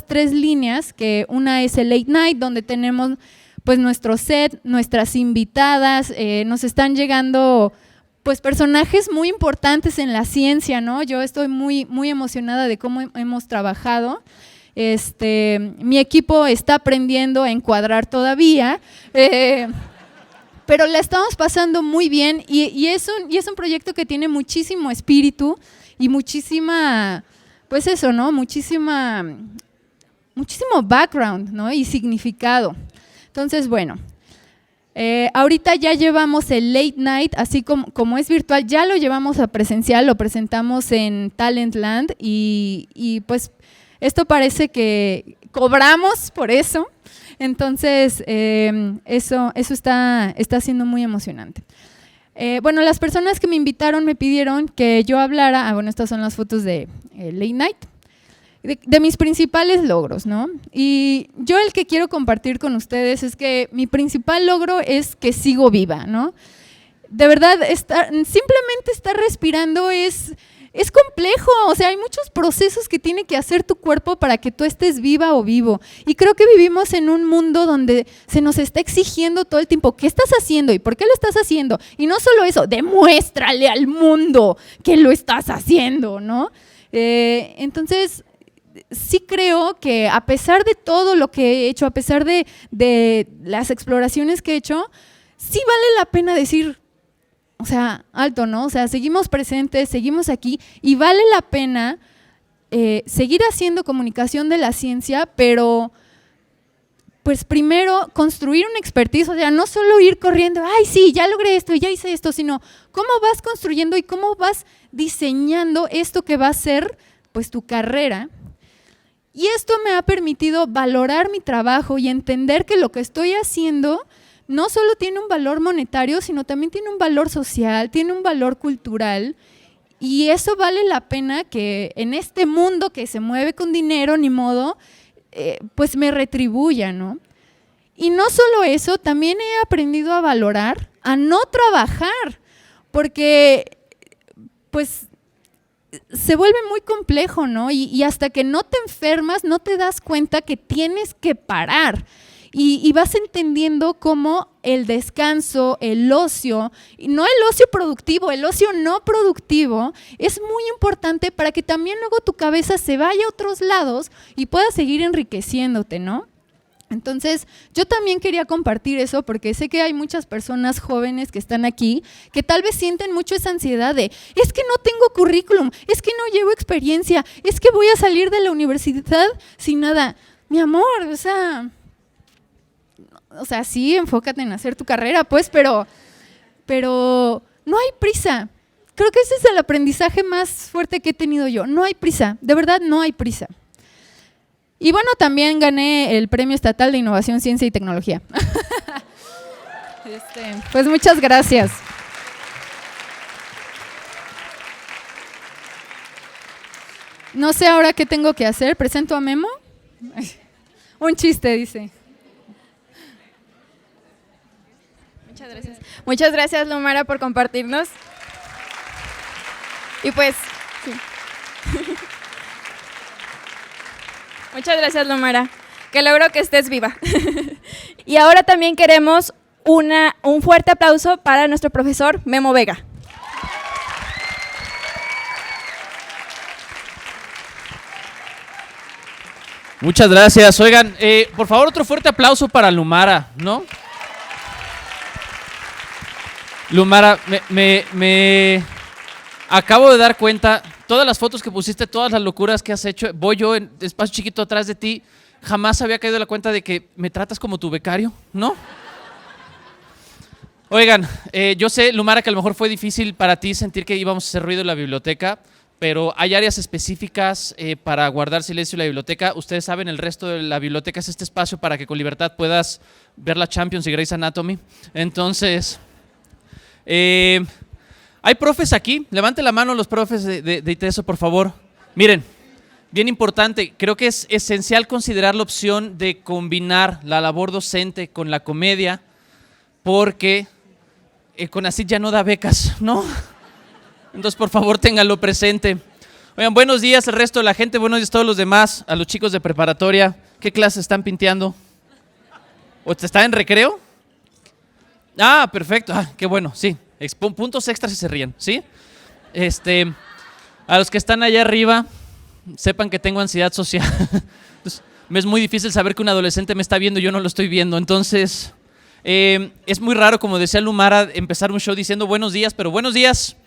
3 líneas, que una es el Late Night, donde tenemos pues nuestro set, nuestras invitadas, nos están llegando pues personajes muy importantes en la ciencia, ¿no? Yo estoy muy, muy emocionada de cómo hemos trabajado. Mi equipo está aprendiendo a encuadrar todavía, pero la estamos pasando muy bien y es un proyecto que tiene muchísimo espíritu y muchísima, pues eso, ¿no? Muchísimo background, ¿no? Y significado. Entonces, bueno, ahorita ya llevamos el Late Night, así como es virtual, ya lo llevamos a presencial, lo presentamos en Talentland y pues esto parece que cobramos por eso. Entonces, eso está siendo muy emocionante. Bueno, las personas que me invitaron me pidieron que yo hablara, bueno, estas son las fotos de Late Night, de mis principales logros, ¿no? Y yo el que quiero compartir con ustedes es que mi principal logro es que sigo viva, ¿no? De verdad, simplemente estar respirando es complejo, o sea, hay muchos procesos que tiene que hacer tu cuerpo para que tú estés viva o vivo. Y creo que vivimos en un mundo donde se nos está exigiendo todo el tiempo, ¿qué estás haciendo y por qué lo estás haciendo? Y no solo eso, demuéstrale al mundo que lo estás haciendo, ¿no? Entonces, sí creo que a pesar de todo lo que he hecho, a pesar de las exploraciones que he hecho, sí vale la pena decir, o sea, alto, ¿no? O sea, seguimos presentes, seguimos aquí y vale la pena seguir haciendo comunicación de la ciencia, pero pues primero construir una expertise, o sea, no solo ir corriendo, ay, sí, ya logré esto y ya hice esto, sino cómo vas construyendo y cómo vas diseñando esto que va a ser pues tu carrera. Y esto me ha permitido valorar mi trabajo y entender que lo que estoy haciendo no solo tiene un valor monetario, sino también tiene un valor social, tiene un valor cultural, y eso vale la pena que en este mundo que se mueve con dinero, ni modo, pues me retribuya, ¿no? Y no solo eso, también he aprendido a valorar, a no trabajar, porque pues se vuelve muy complejo, ¿no? Y hasta que no te enfermas, no te das cuenta que tienes que parar. Y vas entendiendo cómo el descanso, el ocio, y no el ocio productivo, el ocio no productivo, es muy importante para que también luego tu cabeza se vaya a otros lados y puedas seguir enriqueciéndote, ¿no? Entonces, yo también quería compartir eso porque sé que hay muchas personas jóvenes que están aquí que tal vez sienten mucho esa ansiedad de es que no tengo currículum, es que no llevo experiencia, es que voy a salir de la universidad sin nada. Mi amor, o sea, sí, enfócate en hacer tu carrera, pues, pero no hay prisa. Creo que ese es el aprendizaje más fuerte que he tenido yo. No hay prisa, de verdad no hay prisa. Y bueno, también gané el Premio Estatal de Innovación, Ciencia y Tecnología. Pues muchas gracias. No sé ahora qué tengo que hacer. ¿Presento a Memo? Un chiste, dice. Muchas gracias. Muchas gracias, Lumara, por compartirnos. Y pues, sí. Muchas gracias, Lumara. Qué logro que estés viva. Y ahora también queremos un fuerte aplauso para nuestro profesor Memo Vega. Muchas gracias. Oigan, por favor, otro fuerte aplauso para Lumara, ¿no? Lumara, me acabo de dar cuenta, todas las fotos que pusiste, todas las locuras que has hecho, voy yo en espacio chiquito atrás de ti, jamás había caído en la cuenta de que me tratas como tu becario, ¿no? Oigan, yo sé, Lumara, que a lo mejor fue difícil para ti sentir que íbamos a hacer ruido en la biblioteca, pero hay áreas específicas para guardar silencio en la biblioteca. Ustedes saben, el resto de la biblioteca es este espacio para que con libertad puedas ver la Champions y Grey's Anatomy. Entonces, hay profes aquí, levanten la mano los profes de ITESO, por favor. Miren, bien importante, creo que es esencial considerar la opción de combinar la labor docente con la comedia, porque CONACYT ya no da becas, ¿no? Entonces, por favor, ténganlo presente. Oigan, buenos días al resto de la gente, buenos días a todos los demás, a los chicos de preparatoria. ¿Qué clase están pinteando? ¿O te están en recreo? Ah, perfecto. Ah, qué bueno, sí. Puntos extras si se ríen, ¿sí? A los que están allá arriba, sepan que tengo ansiedad social. Entonces, me es muy difícil saber que un adolescente me está viendo y yo no lo estoy viendo. Entonces, es muy raro, como decía Lumara, empezar un show diciendo buenos días, pero buenos días.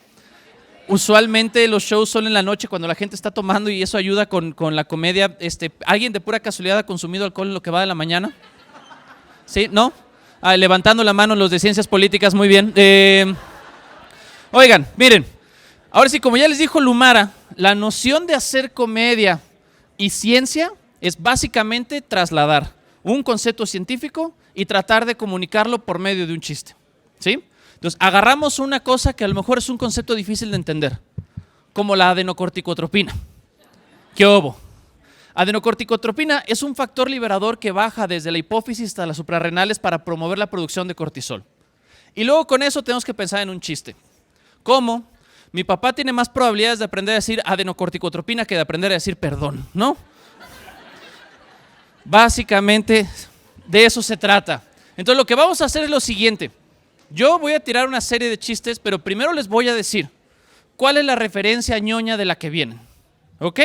Usualmente los shows son en la noche cuando la gente está tomando y eso ayuda con la comedia. ¿Alguien de pura casualidad ha consumido alcohol en lo que va de la mañana? ¿Sí? ¿No? Levantando la mano los de ciencias políticas, muy bien. Oigan, miren, ahora sí, como ya les dijo Lumara, la noción de hacer comedia y ciencia es básicamente trasladar un concepto científico y tratar de comunicarlo por medio de un chiste, ¿sí? Entonces, agarramos una cosa que a lo mejor es un concepto difícil de entender, como la adenocorticotropina. ¿Qué hubo? Adenocorticotropina es un factor liberador que baja desde la hipófisis hasta las suprarrenales para promover la producción de cortisol. Y luego con eso tenemos que pensar en un chiste. ¿Cómo? Mi papá tiene más probabilidades de aprender a decir adenocorticotropina que de aprender a decir perdón, ¿no? Básicamente de eso se trata. Entonces lo que vamos a hacer es lo siguiente. Yo voy a tirar una serie de chistes, pero primero les voy a decir cuál es la referencia ñoña de la que vienen, ¿ok?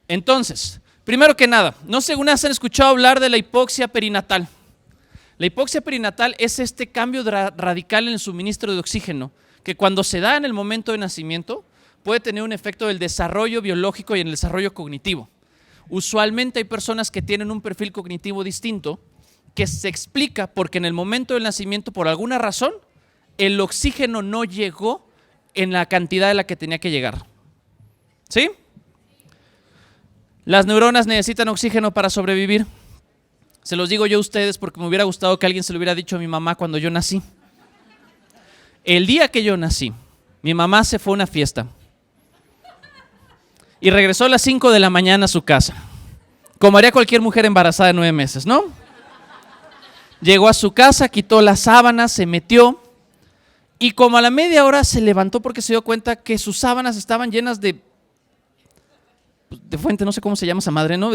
Entonces, primero que nada, no sé si ustedes han escuchado hablar de la hipoxia perinatal. La hipoxia perinatal es este cambio radical en el suministro de oxígeno que cuando se da en el momento de nacimiento puede tener un efecto del desarrollo biológico y en el desarrollo cognitivo. Usualmente hay personas que tienen un perfil cognitivo distinto que se explica porque en el momento del nacimiento, por alguna razón, el oxígeno no llegó en la cantidad de la que tenía que llegar. ¿Sí? Las neuronas necesitan oxígeno para sobrevivir. Se los digo yo a ustedes porque me hubiera gustado que alguien se lo hubiera dicho a mi mamá cuando yo nací. El día que yo nací, mi mamá se fue a una fiesta y regresó a las 5 de la mañana a su casa, como haría cualquier mujer embarazada de 9 meses, ¿no? Llegó a su casa, quitó las sábanas, se metió y como a la media hora se levantó porque se dio cuenta que sus sábanas estaban llenas de fuente, no sé cómo se llama esa madre, ¿no?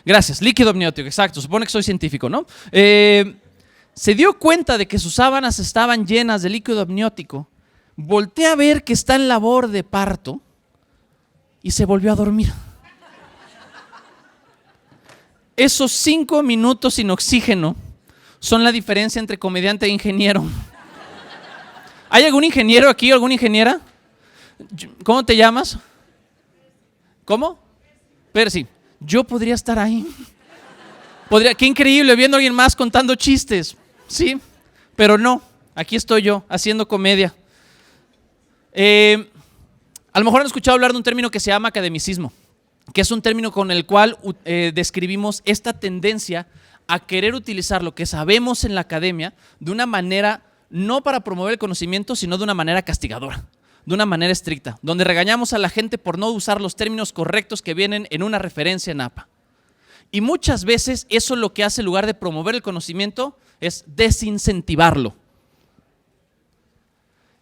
Gracias, líquido amniótico, exacto, supone que soy científico, ¿no? Se dio cuenta de que sus sábanas estaban llenas de líquido amniótico, voltea a ver que está en labor de parto y se volvió a dormir. Esos 5 minutos sin oxígeno son la diferencia entre comediante e ingeniero. ¿Hay algún ingeniero aquí, alguna ingeniera? ¿Cómo te llamas? ¿Cómo? Percy. Yo podría estar ahí. Qué increíble, viendo a alguien más contando chistes, ¿sí? Pero no, aquí estoy yo, haciendo comedia. A lo mejor han escuchado hablar de un término que se llama academicismo, que es un término con el cual describimos esta tendencia a querer utilizar lo que sabemos en la academia de una manera, no para promover el conocimiento, sino de una manera castigadora, de una manera estricta, donde regañamos a la gente por no usar los términos correctos que vienen en una referencia en APA. Y muchas veces eso lo que hace en lugar de promover el conocimiento es desincentivarlo.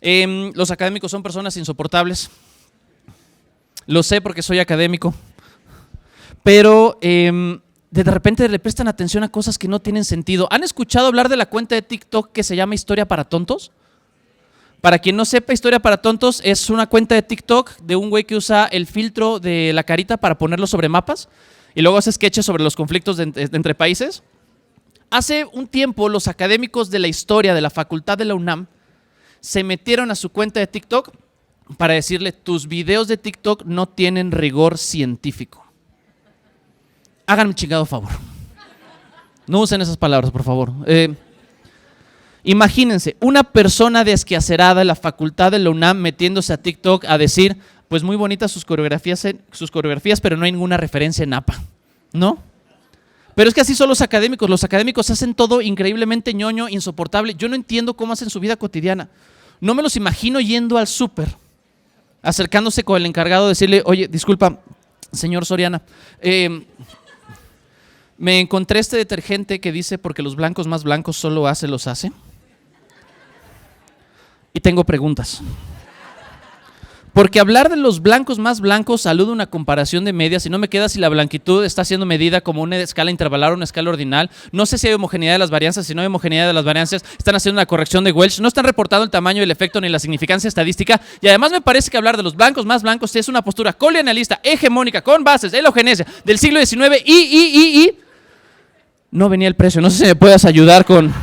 Los académicos son personas insoportables. Lo sé porque soy académico. Pero de repente le prestan atención a cosas que no tienen sentido. ¿Han escuchado hablar de la cuenta de TikTok que se llama Historia para Tontos? Para quien no sepa, Historia para Tontos es una cuenta de TikTok de un güey que usa el filtro de la carita para ponerlo sobre mapas y luego hace sketches sobre los conflictos entre países. Hace un tiempo los académicos de la historia de la facultad de la UNAM se metieron a su cuenta de TikTok para decirle: tus videos de TikTok no tienen rigor científico. Háganme un chingado favor. No usen esas palabras, por favor. Imagínense, una persona desquacerada en la facultad de la UNAM metiéndose a TikTok a decir: pues muy bonitas sus coreografías, pero no hay ninguna referencia en APA, ¿no? Pero es que así son los académicos hacen todo increíblemente ñoño, insoportable. Yo no entiendo cómo hacen su vida cotidiana. No me los imagino yendo al súper, acercándose con el encargado, decirle: oye, disculpa, señor Soriana, me encontré este detergente que dice porque los blancos más blancos solo los hace. Y tengo preguntas. Porque hablar de los blancos más blancos alude a una comparación de medias y no me queda si la blanquitud está siendo medida como una escala intervalar o una escala ordinal. No sé si hay homogeneidad de las varianzas, si no hay homogeneidad de las varianzas, están haciendo una corrección de Welch, no están reportando el tamaño, el efecto ni la significancia estadística. Y además me parece que hablar de los blancos más blancos es una postura colonialista, hegemónica, con bases de la eugenesia del siglo XIX y no venía el precio. No sé si me puedas ayudar con...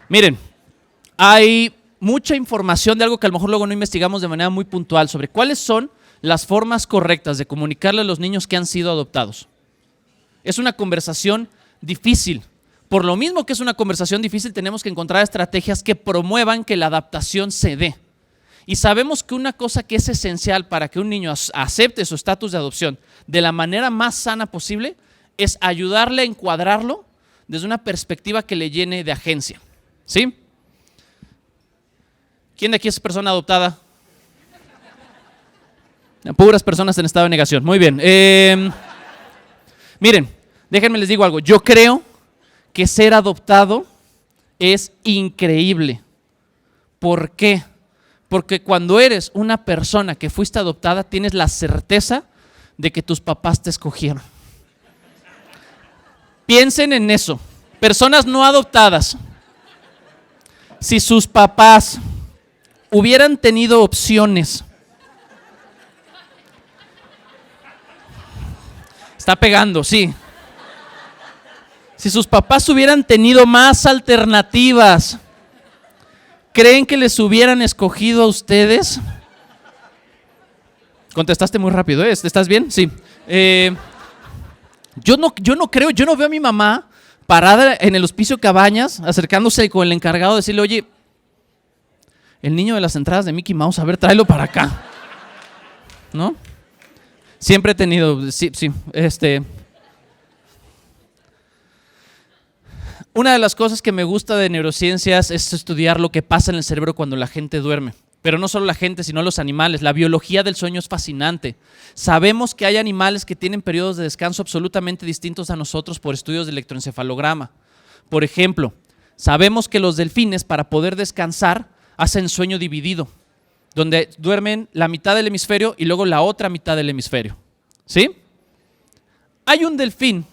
Miren, hay mucha información de algo que a lo mejor luego no investigamos de manera muy puntual sobre cuáles son las formas correctas de comunicarle a los niños que han sido adoptados. Es una conversación difícil. Por lo mismo que es una conversación difícil, tenemos que encontrar estrategias que promuevan que la adaptación se dé. Y sabemos que una cosa que es esencial para que un niño acepte su estatus de adopción de la manera más sana posible es ayudarle a encuadrarlo desde una perspectiva que le llene de agencia. ¿Sí? ¿Quién de aquí es persona adoptada? Puras personas en estado de negación. Muy bien. Miren, déjenme les digo algo. Yo creo que ser adoptado es increíble. ¿Por qué? Porque cuando eres una persona que fuiste adoptada, tienes la certeza de que tus papás te escogieron. Piensen en eso. Personas no adoptadas. Si sus papás hubieran tenido opciones, está pegando, sí. Si sus papás hubieran tenido más alternativas, ¿creen que les hubieran escogido a ustedes? Contestaste muy rápido, ¿eh? ¿Estás bien? Sí. Yo no creo, yo no veo a mi mamá parada en el Hospicio Cabañas, acercándose con el encargado, decirle, oye, el niño de las entradas de Mickey Mouse, a ver, tráelo para acá. ¿No? Siempre he tenido, sí, Una de las cosas que me gusta de neurociencias es estudiar lo que pasa en el cerebro cuando la gente duerme. Pero no solo la gente, sino los animales. La biología del sueño es fascinante. Sabemos que hay animales que tienen periodos de descanso absolutamente distintos a nosotros por estudios de electroencefalograma. Por ejemplo, sabemos que los delfines, para poder descansar, hacen sueño dividido, donde duermen la mitad del hemisferio y luego la otra mitad del hemisferio. ¿Sí? Hay un delfín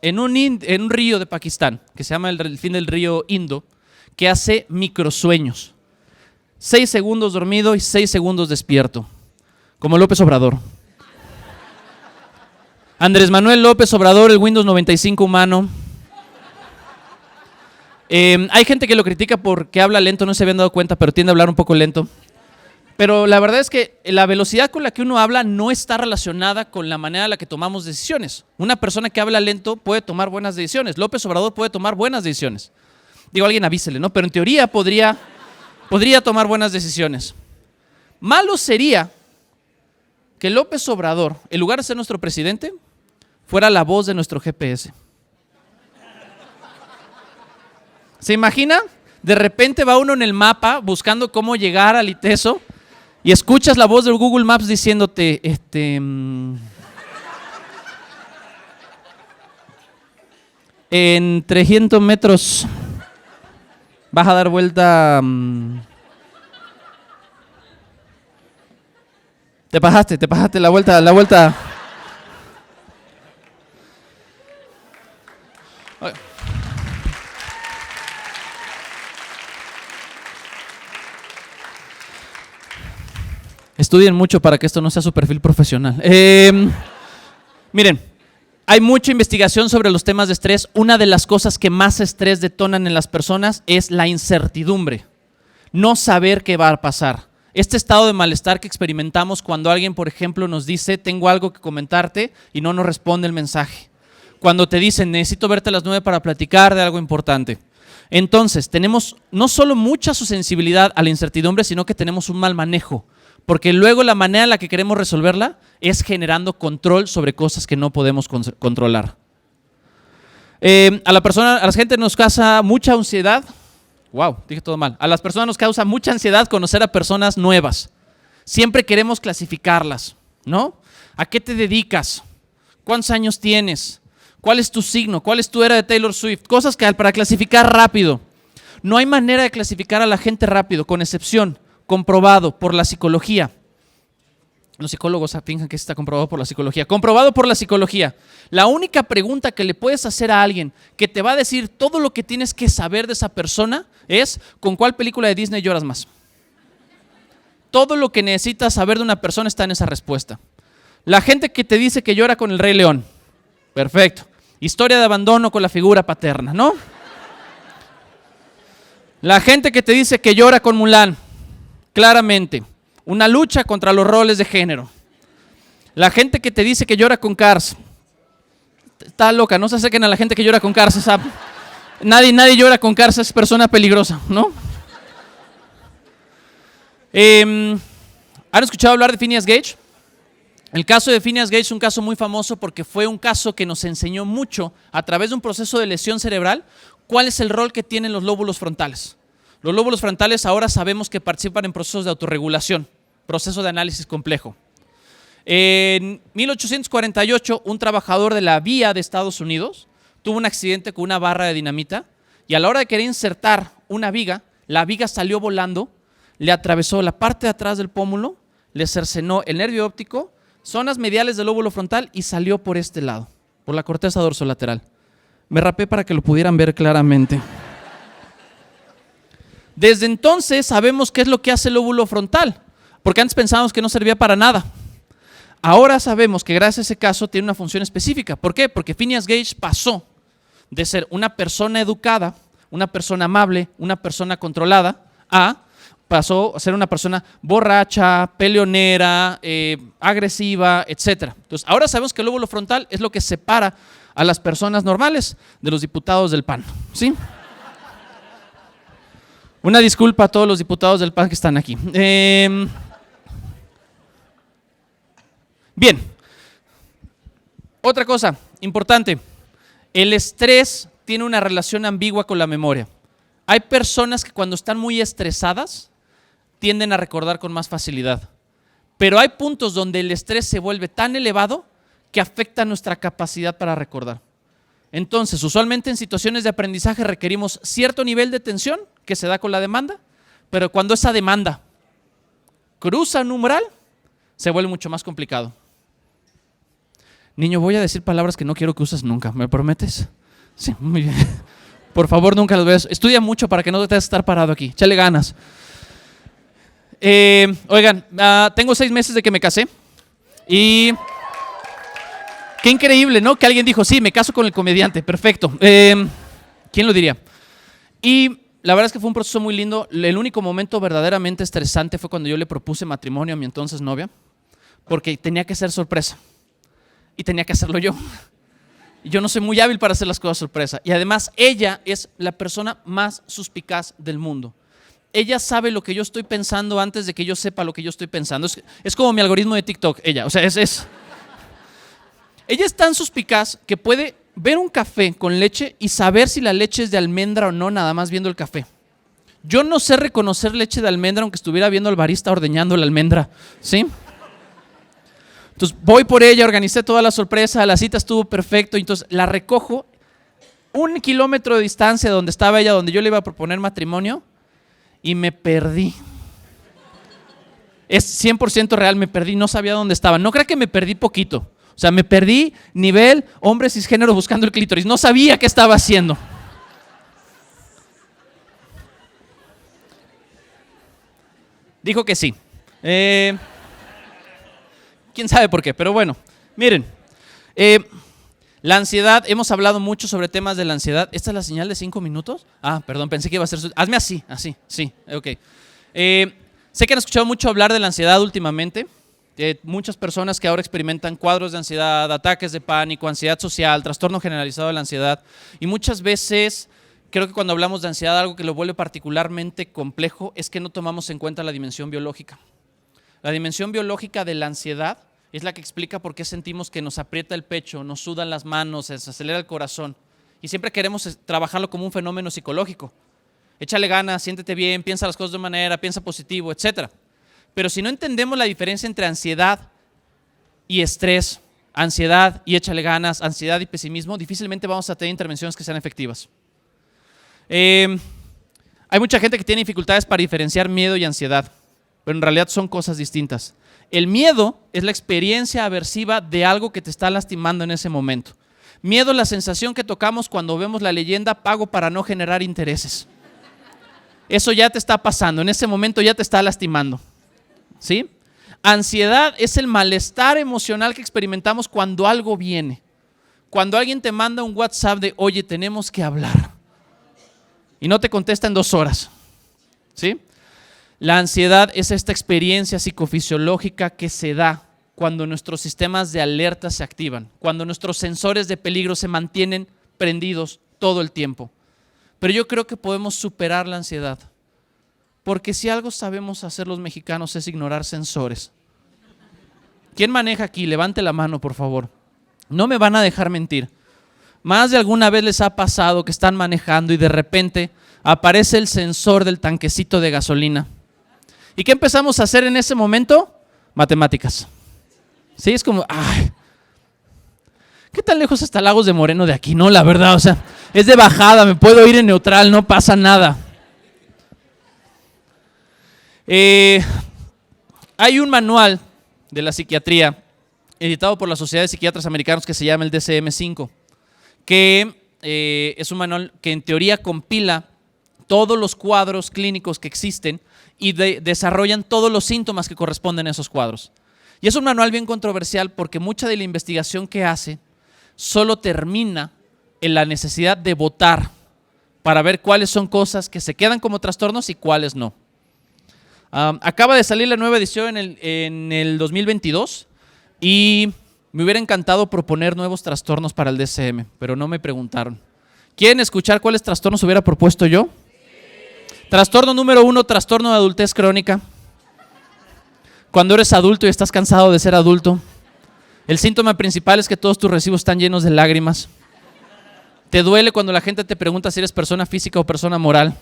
en un río de Pakistán, que se llama el delfín del río Indo, que hace microsueños. 6 segundos dormido y 6 segundos despierto, como López Obrador. Andrés Manuel López Obrador, el Windows 95 humano. Hay gente que lo critica porque habla lento, no se habían dado cuenta, pero tiende a hablar un poco lento. Pero la verdad es que la velocidad con la que uno habla no está relacionada con la manera en la que tomamos decisiones. Una persona que habla lento puede tomar buenas decisiones. López Obrador puede tomar buenas decisiones. Digo, alguien avísele, ¿no? Pero en teoría podría tomar buenas decisiones. Malo sería que López Obrador, en lugar de ser nuestro presidente, fuera la voz de nuestro GPS. ¿Se imagina? De repente va uno en el mapa buscando cómo llegar al ITESO y escuchas la voz del Google Maps diciéndote, en 300 metros vas a dar vuelta. Te pasaste la vuelta. Estudien mucho para que esto no sea su perfil profesional. Miren, hay mucha investigación sobre los temas de estrés. Una de las cosas que más estrés detonan en las personas es la incertidumbre. No saber qué va a pasar. Este estado de malestar que experimentamos cuando alguien, por ejemplo, nos dice, tengo algo que comentarte y no nos responde el mensaje. Cuando te dicen, necesito verte a las 9 para platicar de algo importante. Entonces, tenemos no solo mucha sensibilidad a la incertidumbre, sino que tenemos un mal manejo. Porque luego la manera en la que queremos resolverla es generando control sobre cosas que no podemos controlar. A la gente nos causa mucha ansiedad. Wow, dije todo mal. A las personas nos causa mucha ansiedad conocer a personas nuevas. Siempre queremos clasificarlas, ¿no? ¿A qué te dedicas? ¿Cuántos años tienes? ¿Cuál es tu signo? ¿Cuál es tu era de Taylor Swift? Cosas que para clasificar rápido. No hay manera de clasificar a la gente rápido, con excepción, comprobado por la psicología. Los psicólogos finjan que está comprobado por la psicología. Comprobado por la psicología. La única pregunta que le puedes hacer a alguien que te va a decir todo lo que tienes que saber de esa persona es: ¿con cuál película de Disney lloras más? Todo lo que necesitas saber de una persona está en esa respuesta. La gente que te dice que llora con el Rey León. Perfecto. Historia de abandono con la figura paterna, ¿no? La gente que te dice que llora con Mulan. Claramente. Una lucha contra los roles de género. La gente que te dice que llora con Cars. Está loca, no se acerquen a la gente que llora con Cars. Nadie llora con Cars, es persona peligrosa, ¿no? ¿Han escuchado hablar de Phineas Gage? El caso de Phineas Gage es un caso muy famoso porque fue un caso que nos enseñó mucho a través de un proceso de lesión cerebral cuál es el rol que tienen los lóbulos frontales. Los lóbulos frontales ahora sabemos que participan en procesos de autorregulación, proceso de análisis complejo. En 1848, un trabajador de la vía de Estados Unidos tuvo un accidente con una barra de dinamita y a la hora de querer insertar una viga, la viga salió volando, le atravesó la parte de atrás del pómulo, le cercenó el nervio óptico, zonas mediales del lóbulo frontal y salió por este lado, por la corteza dorsolateral. Me rapé para que lo pudieran ver claramente. Desde entonces sabemos qué es lo que hace el lóbulo frontal, porque antes pensábamos que no servía para nada. Ahora sabemos que gracias a ese caso tiene una función específica. ¿Por qué? Porque Phineas Gage pasó de ser una persona educada, una persona amable, una persona controlada, pasó a ser una persona borracha, peleonera, agresiva, etc. Entonces, ahora sabemos que el lóbulo frontal es lo que separa a las personas normales de los diputados del PAN, ¿sí? Una disculpa a todos los diputados del PAN que están aquí. Bien, otra cosa importante, el estrés tiene una relación ambigua con la memoria. Hay personas que cuando están muy estresadas tienden a recordar con más facilidad, pero hay puntos donde el estrés se vuelve tan elevado que afecta nuestra capacidad para recordar. Entonces, usualmente en situaciones de aprendizaje requerimos cierto nivel de tensión que se da con la demanda, pero cuando esa demanda cruza un umbral, se vuelve mucho más complicado. Niño, voy a decir palabras que no quiero que uses nunca, ¿me prometes? Sí, muy bien. Por favor, nunca las veas. Estudia mucho para que no te tengas que estar parado aquí. Échale ganas. Oigan, tengo 6 meses de que me casé y qué increíble, ¿no? Que alguien dijo, sí, me caso con el comediante, perfecto. ¿Quién lo diría? Y la verdad es que fue un proceso muy lindo. El único momento verdaderamente estresante fue cuando yo le propuse matrimonio a mi entonces novia, porque tenía que ser sorpresa y tenía que hacerlo yo. Y yo no soy muy hábil para hacer las cosas sorpresa. Y además ella es la persona más suspicaz del mundo. Ella sabe lo que yo estoy pensando antes de que yo sepa lo que yo estoy pensando. Es como mi algoritmo de TikTok, ella. O sea, ella es tan suspicaz que puede ver un café con leche y saber si la leche es de almendra o no, nada más viendo el café. Yo no sé reconocer leche de almendra aunque estuviera viendo al barista ordeñando la almendra, ¿sí? Entonces voy por ella, organicé toda la sorpresa, la cita estuvo perfecto, entonces la recojo 1 kilómetro de distancia de donde estaba ella, donde yo le iba a proponer matrimonio, y me perdí. Es 100% real, me perdí, no sabía dónde estaba. No creo que me perdí poquito. O sea, me perdí nivel hombre cisgénero buscando el clítoris. No sabía qué estaba haciendo. Dijo que sí. ¿Quién sabe por qué? Pero bueno, miren. La ansiedad, hemos hablado mucho sobre temas de la ansiedad. ¿Esta es la señal de 5 minutos? Perdón, pensé que iba a ser... Hazme así, sí, ok. Sé que han escuchado mucho hablar de la ansiedad últimamente. Muchas personas que ahora experimentan cuadros de ansiedad, ataques de pánico, ansiedad social, trastorno generalizado de la ansiedad. Y muchas veces, creo que cuando hablamos de ansiedad, algo que lo vuelve particularmente complejo es que no tomamos en cuenta la dimensión biológica. La dimensión biológica de la ansiedad es la que explica por qué sentimos que nos aprieta el pecho, nos sudan las manos, se acelera el corazón. Y siempre queremos trabajarlo como un fenómeno psicológico. Échale ganas, siéntete bien, piensa las cosas de una manera, piensa positivo, etc. Pero si no entendemos la diferencia entre ansiedad y estrés, ansiedad y échale ganas, ansiedad y pesimismo, difícilmente vamos a tener intervenciones que sean efectivas. Hay mucha gente que tiene dificultades para diferenciar miedo y ansiedad, pero en realidad son cosas distintas. El miedo es la experiencia aversiva de algo que te está lastimando en ese momento. Miedo es la sensación que tocamos cuando vemos la leyenda pago para no generar intereses. Eso ya te está pasando, en ese momento ya te está lastimando, ¿sí? Ansiedad es el malestar emocional que experimentamos cuando algo viene. Cuando alguien te manda un WhatsApp de, oye, tenemos que hablar. Y no te contesta en 2 horas, ¿sí? La ansiedad es esta experiencia psicofisiológica que se da cuando nuestros sistemas de alerta se activan, cuando nuestros sensores de peligro se mantienen prendidos todo el tiempo. Pero yo creo que podemos superar la ansiedad, porque si algo sabemos hacer los mexicanos es ignorar sensores. ¿Quién maneja aquí? Levante la mano, por favor. No me van a dejar mentir. Más de alguna vez les ha pasado que están manejando y de repente aparece el sensor del tanquecito de gasolina. ¿Y qué empezamos a hacer en ese momento? Matemáticas. Sí, es como, ay, ¿qué tan lejos está Lagos de Moreno de aquí? No, la verdad, o sea, es de bajada, me puedo ir en neutral, no pasa nada. Hay un manual de la psiquiatría editado por la Sociedad de Psiquiatras Americanos que se llama el DSM-5, que es un manual que en teoría compila todos los cuadros clínicos que existen y desarrollan todos los síntomas que corresponden a esos cuadros. Y es un manual bien controversial porque mucha de la investigación que hace solo termina en la necesidad de votar para ver cuáles son cosas que se quedan como trastornos y cuáles no. Acaba de salir la nueva edición en el 2022 y me hubiera encantado proponer nuevos trastornos para el DSM, pero no me preguntaron. ¿Quieren escuchar cuáles trastornos hubiera propuesto yo? Trastorno número 1, trastorno de adultez crónica. Cuando eres adulto y estás cansado de ser adulto, el síntoma principal es que todos tus recibos están llenos de lágrimas. Te duele cuando la gente te pregunta si eres persona física o persona moral.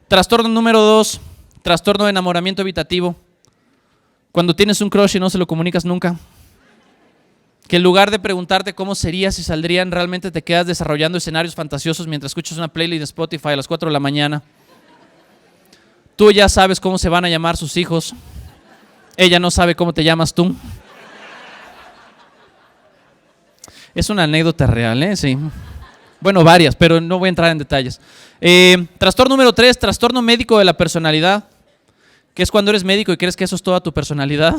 Trastorno número 2, trastorno de enamoramiento evitativo. Cuando tienes un crush y no se lo comunicas nunca. Que en lugar de preguntarte cómo serías y saldrían, realmente te quedas desarrollando escenarios fantasiosos mientras escuchas una playlist de Spotify a las 4 de la mañana. Tú ya sabes cómo se van a llamar sus hijos. Ella no sabe cómo te llamas tú. Es una anécdota real, ¿eh? Sí. Bueno, varias, pero no voy a entrar en detalles. Trastorno número 3, trastorno médico de la personalidad, que es cuando eres médico y crees que eso es toda tu personalidad.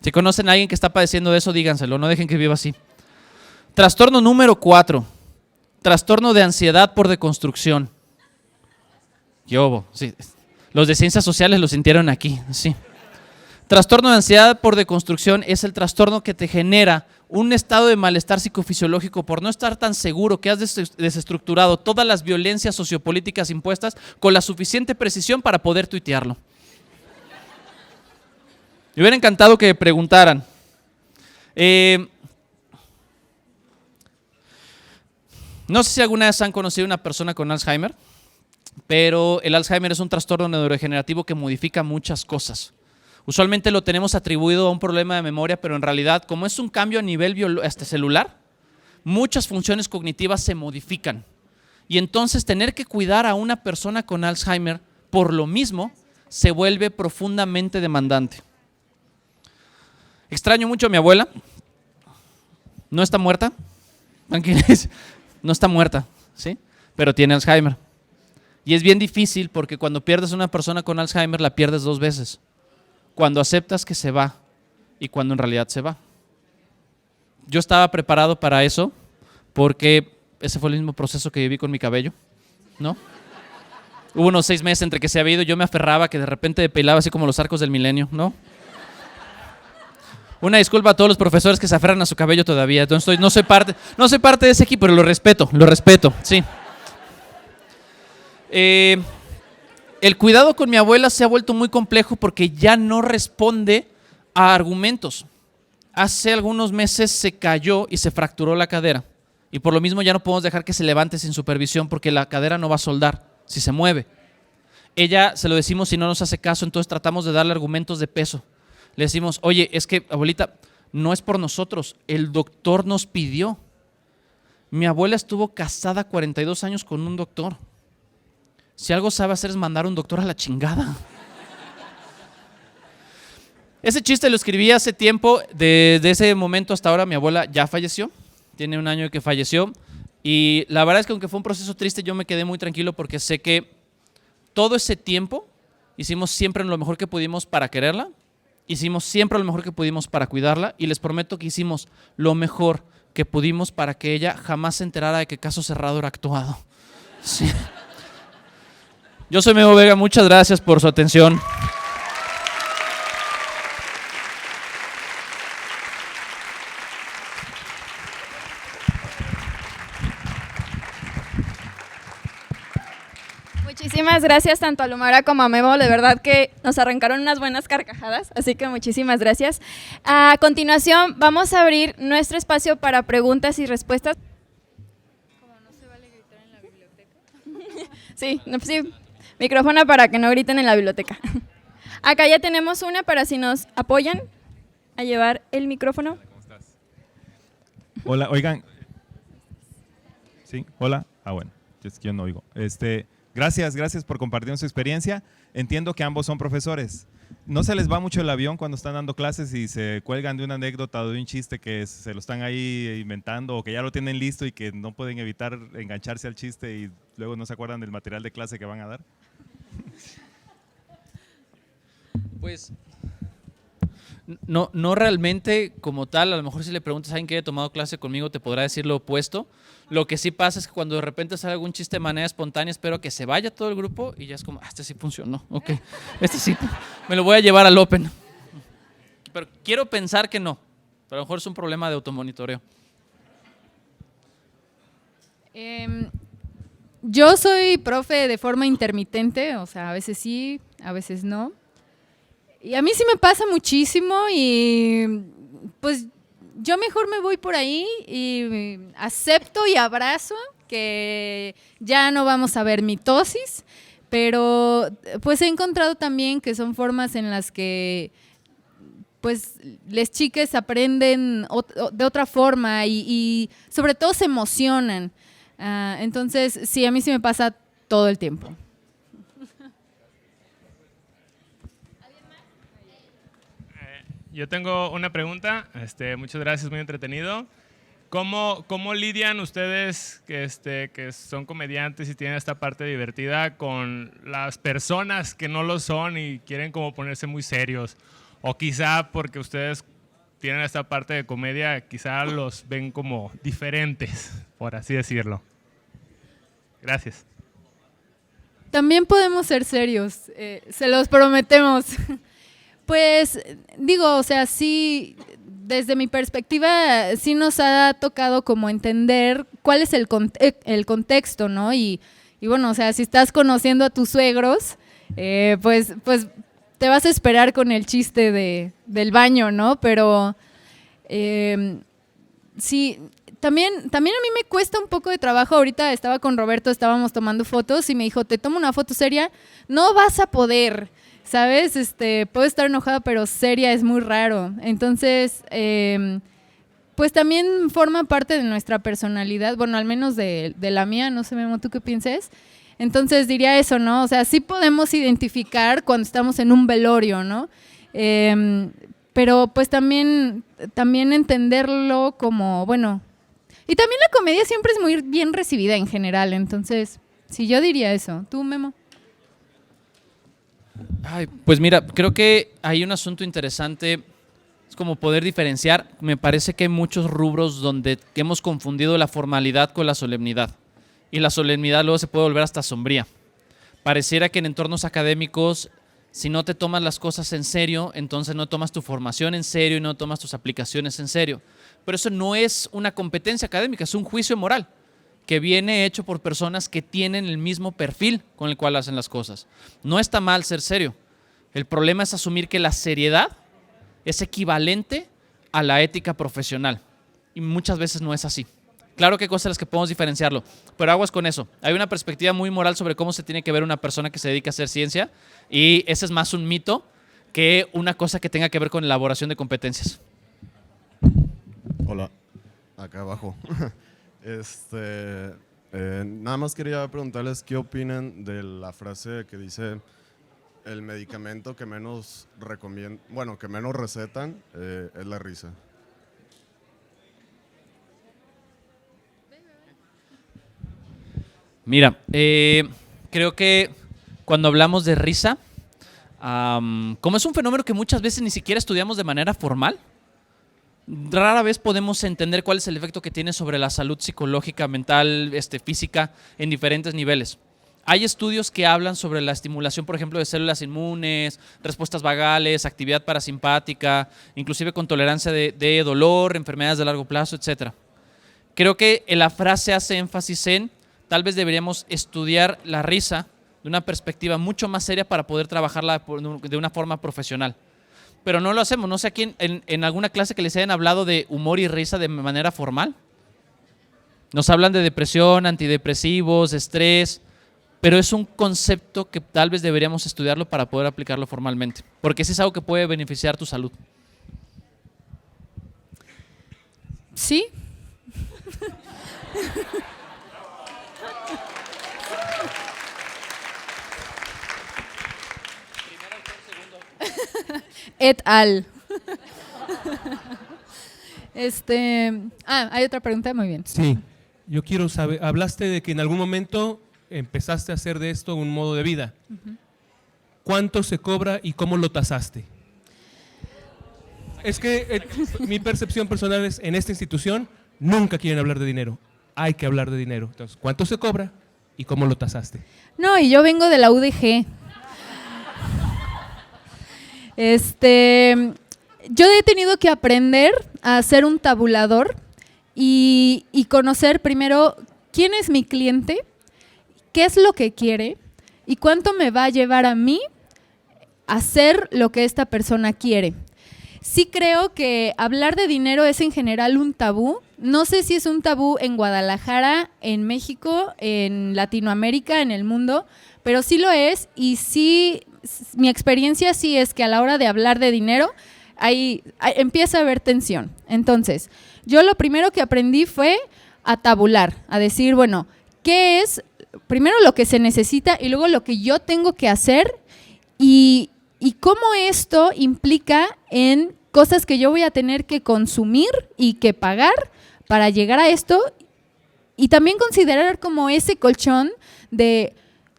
Si conocen a alguien que está padeciendo de eso, díganselo, no dejen que viva así. Trastorno número 4, trastorno de ansiedad por deconstrucción. Sí. Los de ciencias sociales lo sintieron aquí, sí. Trastorno de ansiedad por deconstrucción es el trastorno que te genera un estado de malestar psicofisiológico por no estar tan seguro que has desestructurado todas las violencias sociopolíticas impuestas con la suficiente precisión para poder tuitearlo. Me hubiera encantado que me preguntaran. No sé si alguna vez han conocido a una persona con Alzheimer, pero el Alzheimer es un trastorno neurodegenerativo que modifica muchas cosas. Usualmente lo tenemos atribuido a un problema de memoria, pero en realidad, como es un cambio a nivel celular, muchas funciones cognitivas se modifican. Y entonces tener que cuidar a una persona con Alzheimer, por lo mismo, se vuelve profundamente demandante. Extraño mucho a mi abuela. No está muerta. Tranquilos. No está muerta, ¿sí? Pero tiene Alzheimer. Y es bien difícil porque cuando pierdes a una persona con Alzheimer, la pierdes 2 veces. Cuando aceptas que se va y cuando en realidad se va. Yo estaba preparado para eso porque ese fue el mismo proceso que viví con mi cabello, ¿no? Hubo unos 6 meses entre que se había ido, yo me aferraba que de repente depilaba así como los arcos del milenio, ¿no? Una disculpa a todos los profesores que se aferran a su cabello todavía. Entonces no soy parte de ese equipo, pero lo respeto, sí. El cuidado con mi abuela se ha vuelto muy complejo porque ya no responde a argumentos. Hace algunos meses se cayó y se fracturó la cadera. Y por lo mismo ya no podemos dejar que se levante sin supervisión porque la cadera no va a soldar si se mueve. Ella, se lo decimos, si no nos hace caso, entonces tratamos de darle argumentos de peso. Le decimos, oye, es que abuelita, no es por nosotros, el doctor nos pidió. Mi abuela estuvo casada 42 años con un doctor. Si algo sabe hacer es mandar a un doctor a la chingada. Ese chiste lo escribí hace tiempo, desde ese momento hasta ahora mi abuela ya falleció, tiene un año que falleció y la verdad es que aunque fue un proceso triste yo me quedé muy tranquilo porque sé que todo ese tiempo hicimos siempre lo mejor que pudimos para quererla, hicimos siempre lo mejor que pudimos para cuidarla y les prometo que hicimos lo mejor que pudimos para que ella jamás se enterara de que Caso Cerrado era actuado. Sí. Yo soy Memo Vega, muchas gracias por su atención. Muchísimas gracias tanto a Lumara como a Memo, de verdad que nos arrancaron unas buenas carcajadas, así que muchísimas gracias. A continuación vamos a abrir nuestro espacio para preguntas y respuestas. ¿Cómo no se vale gritar en la biblioteca? Sí, sí, micrófono para que no griten en la biblioteca. Acá ya tenemos una para si nos apoyan a llevar el micrófono. ¿Cómo estás? Hola, oigan. ¿Sí? Hola. Ah, bueno, es que yo no oigo. Gracias por compartir su experiencia. Entiendo que ambos son profesores. ¿No se les va mucho el avión cuando están dando clases y se cuelgan de una anécdota o de un chiste que se lo están ahí inventando o que ya lo tienen listo y que no pueden evitar engancharse al chiste y luego no se acuerdan del material de clase que van a dar? Pues no realmente como tal, a lo mejor si le preguntas a alguien que haya tomado clase conmigo te podrá decir lo opuesto. Lo que sí pasa es que cuando de repente sale algún chiste de manera espontánea, espero que se vaya todo el grupo y ya es como, este sí funcionó, ok, este sí, me lo voy a llevar al Open. Pero quiero pensar que no, pero a lo mejor es un problema de automonitoreo. Yo soy profe de forma intermitente, o sea, a veces sí, a veces no. Y a mí sí me pasa muchísimo y pues yo mejor me voy por ahí y acepto y abrazo que ya no vamos a ver mitosis, pero pues he encontrado también que son formas en las que pues les chiques aprenden de otra forma y sobre todo se emocionan. Entonces, sí, a mí sí me pasa todo el tiempo. Yo tengo una pregunta, muchas gracias, muy entretenido. ¿Cómo lidian ustedes que son comediantes y tienen esta parte divertida con las personas que no lo son y quieren como ponerse muy serios? O quizá porque ustedes tienen esta parte de comedia, quizá los ven como diferentes, por así decirlo. Gracias. También podemos ser serios, se los prometemos. Pues digo, o sea, sí, desde mi perspectiva, sí nos ha tocado como entender cuál es el contexto, ¿no? Y bueno, o sea, si estás conociendo a tus suegros, pues te vas a esperar con el chiste del baño, ¿no? Pero sí, también a mí me cuesta un poco de trabajo. Ahorita estaba con Roberto, estábamos tomando fotos y me dijo, ¿te tomo una foto seria? No vas a poder. ¿Sabes? Puedo estar enojada, pero seria es muy raro. Entonces, pues también forma parte de nuestra personalidad, bueno, al menos de la mía, no sé, Memo, ¿tú qué pienses? Entonces diría eso, ¿no? O sea, sí podemos identificar cuando estamos en un velorio, ¿no? Pero pues también entenderlo como, bueno, y también la comedia siempre es muy bien recibida en general, entonces, sí, yo diría eso. ¿Tú, Memo? Ay, pues mira, creo que hay un asunto interesante, es como poder diferenciar. Me parece que hay muchos rubros donde hemos confundido la formalidad con la solemnidad. Y la solemnidad luego se puede volver hasta sombría. Pareciera que en entornos académicos, si no te tomas las cosas en serio, entonces no tomas tu formación en serio y no tomas tus aplicaciones en serio. Pero eso no es una competencia académica, es un juicio moral que viene hecho por personas que tienen el mismo perfil con el cual hacen las cosas. No está mal ser serio. El problema es asumir que la seriedad es equivalente a la ética profesional. Y muchas veces no es así. Claro que hay cosas en las que podemos diferenciarlo, pero aguas con eso. Hay una perspectiva muy moral sobre cómo se tiene que ver una persona que se dedica a hacer ciencia y ese es más un mito que una cosa que tenga que ver con elaboración de competencias. Hola, acá abajo. Nada más quería preguntarles qué opinan de la frase que dice el medicamento que menos que menos recetan es la risa. Mira, creo que cuando hablamos de risa, como es un fenómeno que muchas veces ni siquiera estudiamos de manera formal, rara vez podemos entender cuál es el efecto que tiene sobre la salud psicológica, mental, física, en diferentes niveles. Hay estudios que hablan sobre la estimulación, por ejemplo, de células inmunes, respuestas vagales, actividad parasimpática, inclusive con tolerancia de dolor, enfermedades de largo plazo, etc. Creo que la frase hace énfasis en tal vez deberíamos estudiar la risa de una perspectiva mucho más seria para poder trabajarla de una forma profesional. Pero no lo hacemos. No sé aquí en alguna clase que les hayan hablado de humor y risa de manera formal. Nos hablan de depresión, antidepresivos, estrés, pero es un concepto que tal vez deberíamos estudiarlo para poder aplicarlo formalmente, porque sí es algo que puede beneficiar tu salud. Sí. Et al. Hay otra pregunta, muy bien. Sí, yo quiero saber, hablaste de que en algún momento empezaste a hacer de esto un modo de vida. ¿Cuánto se cobra y cómo lo tasaste? Es que mi percepción personal es, en esta institución nunca quieren hablar de dinero, hay que hablar de dinero. Entonces, ¿cuánto se cobra y cómo lo tasaste? No, y yo vengo de la UDG. Yo he tenido que aprender a hacer un tabulador y conocer primero quién es mi cliente, qué es lo que quiere y cuánto me va a llevar a mí a hacer lo que esta persona quiere. Sí creo que hablar de dinero es en general un tabú. No sé si es un tabú en Guadalajara, en México, en Latinoamérica, en el mundo, pero sí lo es y sí, mi experiencia sí es que a la hora de hablar de dinero empieza a haber tensión. Entonces, yo lo primero que aprendí fue a tabular, a decir, bueno, ¿qué es primero lo que se necesita y luego lo que yo tengo que hacer y cómo esto implica en cosas que yo voy a tener que consumir y que pagar para llegar a esto? Y también considerar como ese colchón de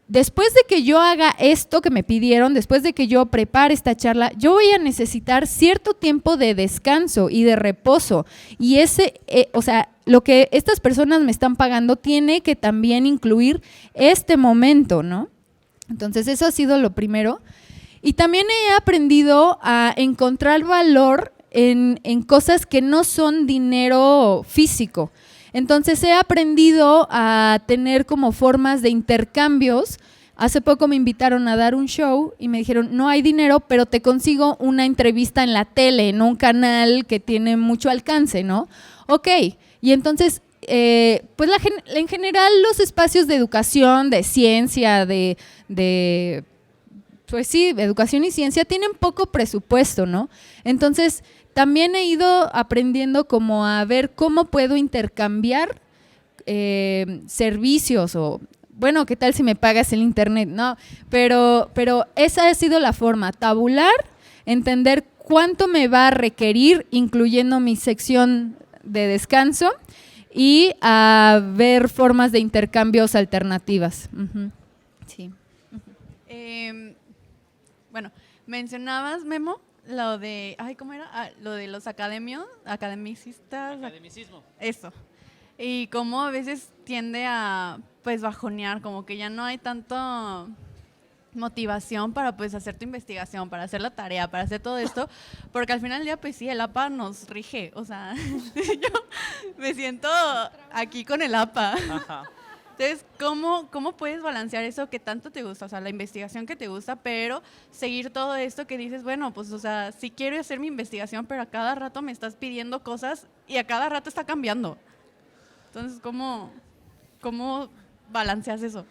después de que yo haga esto que me pidieron, después de que yo prepare esta charla, yo voy a necesitar cierto tiempo de descanso y de reposo. Y lo que estas personas me están pagando tiene que también incluir este momento, ¿no? Entonces, eso ha sido lo primero. Y también he aprendido a encontrar valor en cosas que no son dinero físico. Entonces he aprendido a tener como formas de intercambios. Hace poco me invitaron a dar un show y me dijeron, no hay dinero, pero te consigo una entrevista en la tele, en un canal que tiene mucho alcance, ¿no? Ok, y entonces, pues en general los espacios de educación, de ciencia, pues sí, educación y ciencia tienen poco presupuesto, ¿no? Entonces, también he ido aprendiendo como a ver cómo puedo intercambiar servicios o, bueno, ¿qué tal si me pagas el internet? No, pero esa ha sido la forma, tabular, entender cuánto me va a requerir, incluyendo mi sección de descanso, y a ver formas de intercambios alternativas. Sí. Bueno, mencionabas, Memo, lo de, ¿cómo era? Lo de los academicistas. Academicismo. Eso. Y cómo a veces tiende a, pues, bajonear, como que ya no hay tanto motivación para, pues, hacer tu investigación, para hacer la tarea, para hacer todo esto, porque al final del día, pues sí, el APA nos rige, o sea, yo me siento aquí con el APA. Ajá. Entonces, ¿cómo puedes balancear eso que tanto te gusta? O sea, la investigación que te gusta, pero seguir todo esto que dices, bueno, pues, o sea, sí quiero hacer mi investigación, pero a cada rato me estás pidiendo cosas y a cada rato está cambiando. Entonces, ¿cómo balanceas eso?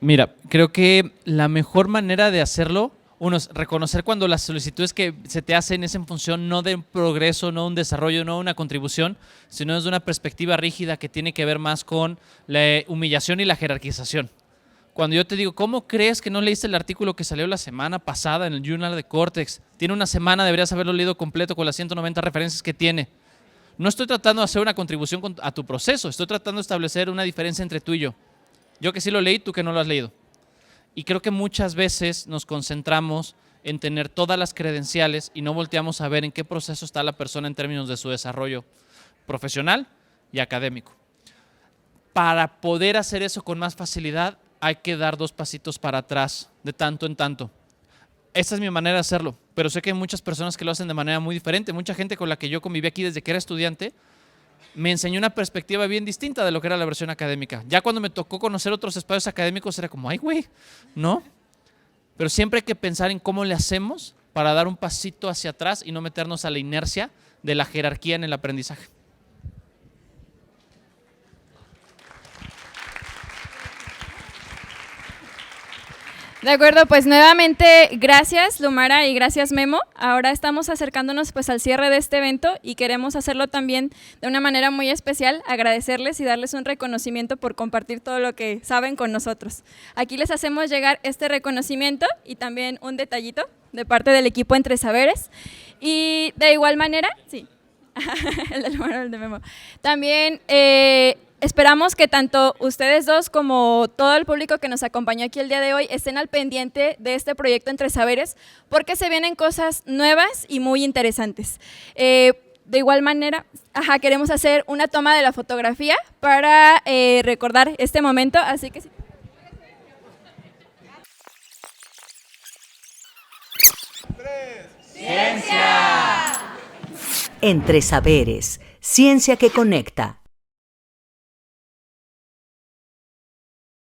Mira, creo que la mejor manera de hacerlo, Uno es reconocer cuando las solicitudes que se te hacen es en función no de un progreso, no de un desarrollo, no de una contribución, sino desde una perspectiva rígida que tiene que ver más con la humillación y la jerarquización. Cuando yo te digo, ¿cómo crees que no leíste el artículo que salió la semana pasada en el Journal de Cortex? Tiene una semana, deberías haberlo leído completo con las 190 referencias que tiene. No estoy tratando de hacer una contribución a tu proceso, estoy tratando de establecer una diferencia entre tú y yo. Yo que sí lo leí, tú que no lo has leído. Y creo que muchas veces nos concentramos en tener todas las credenciales y no volteamos a ver en qué proceso está la persona en términos de su desarrollo profesional y académico. Para poder hacer eso con más facilidad, hay que dar 2 pasitos para atrás, de tanto en tanto. Esta es mi manera de hacerlo, pero sé que hay muchas personas que lo hacen de manera muy diferente. Mucha gente con la que yo conviví aquí desde que era estudiante me enseñó una perspectiva bien distinta de lo que era la versión académica. Ya cuando me tocó conocer otros espacios académicos era como, ay güey, ¿no? Pero siempre hay que pensar en cómo le hacemos para dar un pasito hacia atrás y no meternos a la inercia de la jerarquía en el aprendizaje. De acuerdo, pues nuevamente gracias Lumara y gracias Memo. Ahora estamos acercándonos pues al cierre de este evento y queremos hacerlo también de una manera muy especial, agradecerles y darles un reconocimiento por compartir todo lo que saben con nosotros. Aquí les hacemos llegar este reconocimiento y también un detallito de parte del equipo Entre Saberes. Y de igual manera, sí, el de Lumara, el de Memo. También esperamos que tanto ustedes dos como todo el público que nos acompañó aquí el día de hoy estén al pendiente de este proyecto Entre Saberes, porque se vienen cosas nuevas y muy interesantes. De igual manera, queremos hacer una toma de la fotografía para recordar este momento, así que sí. Entre Saberes, ciencia que conecta.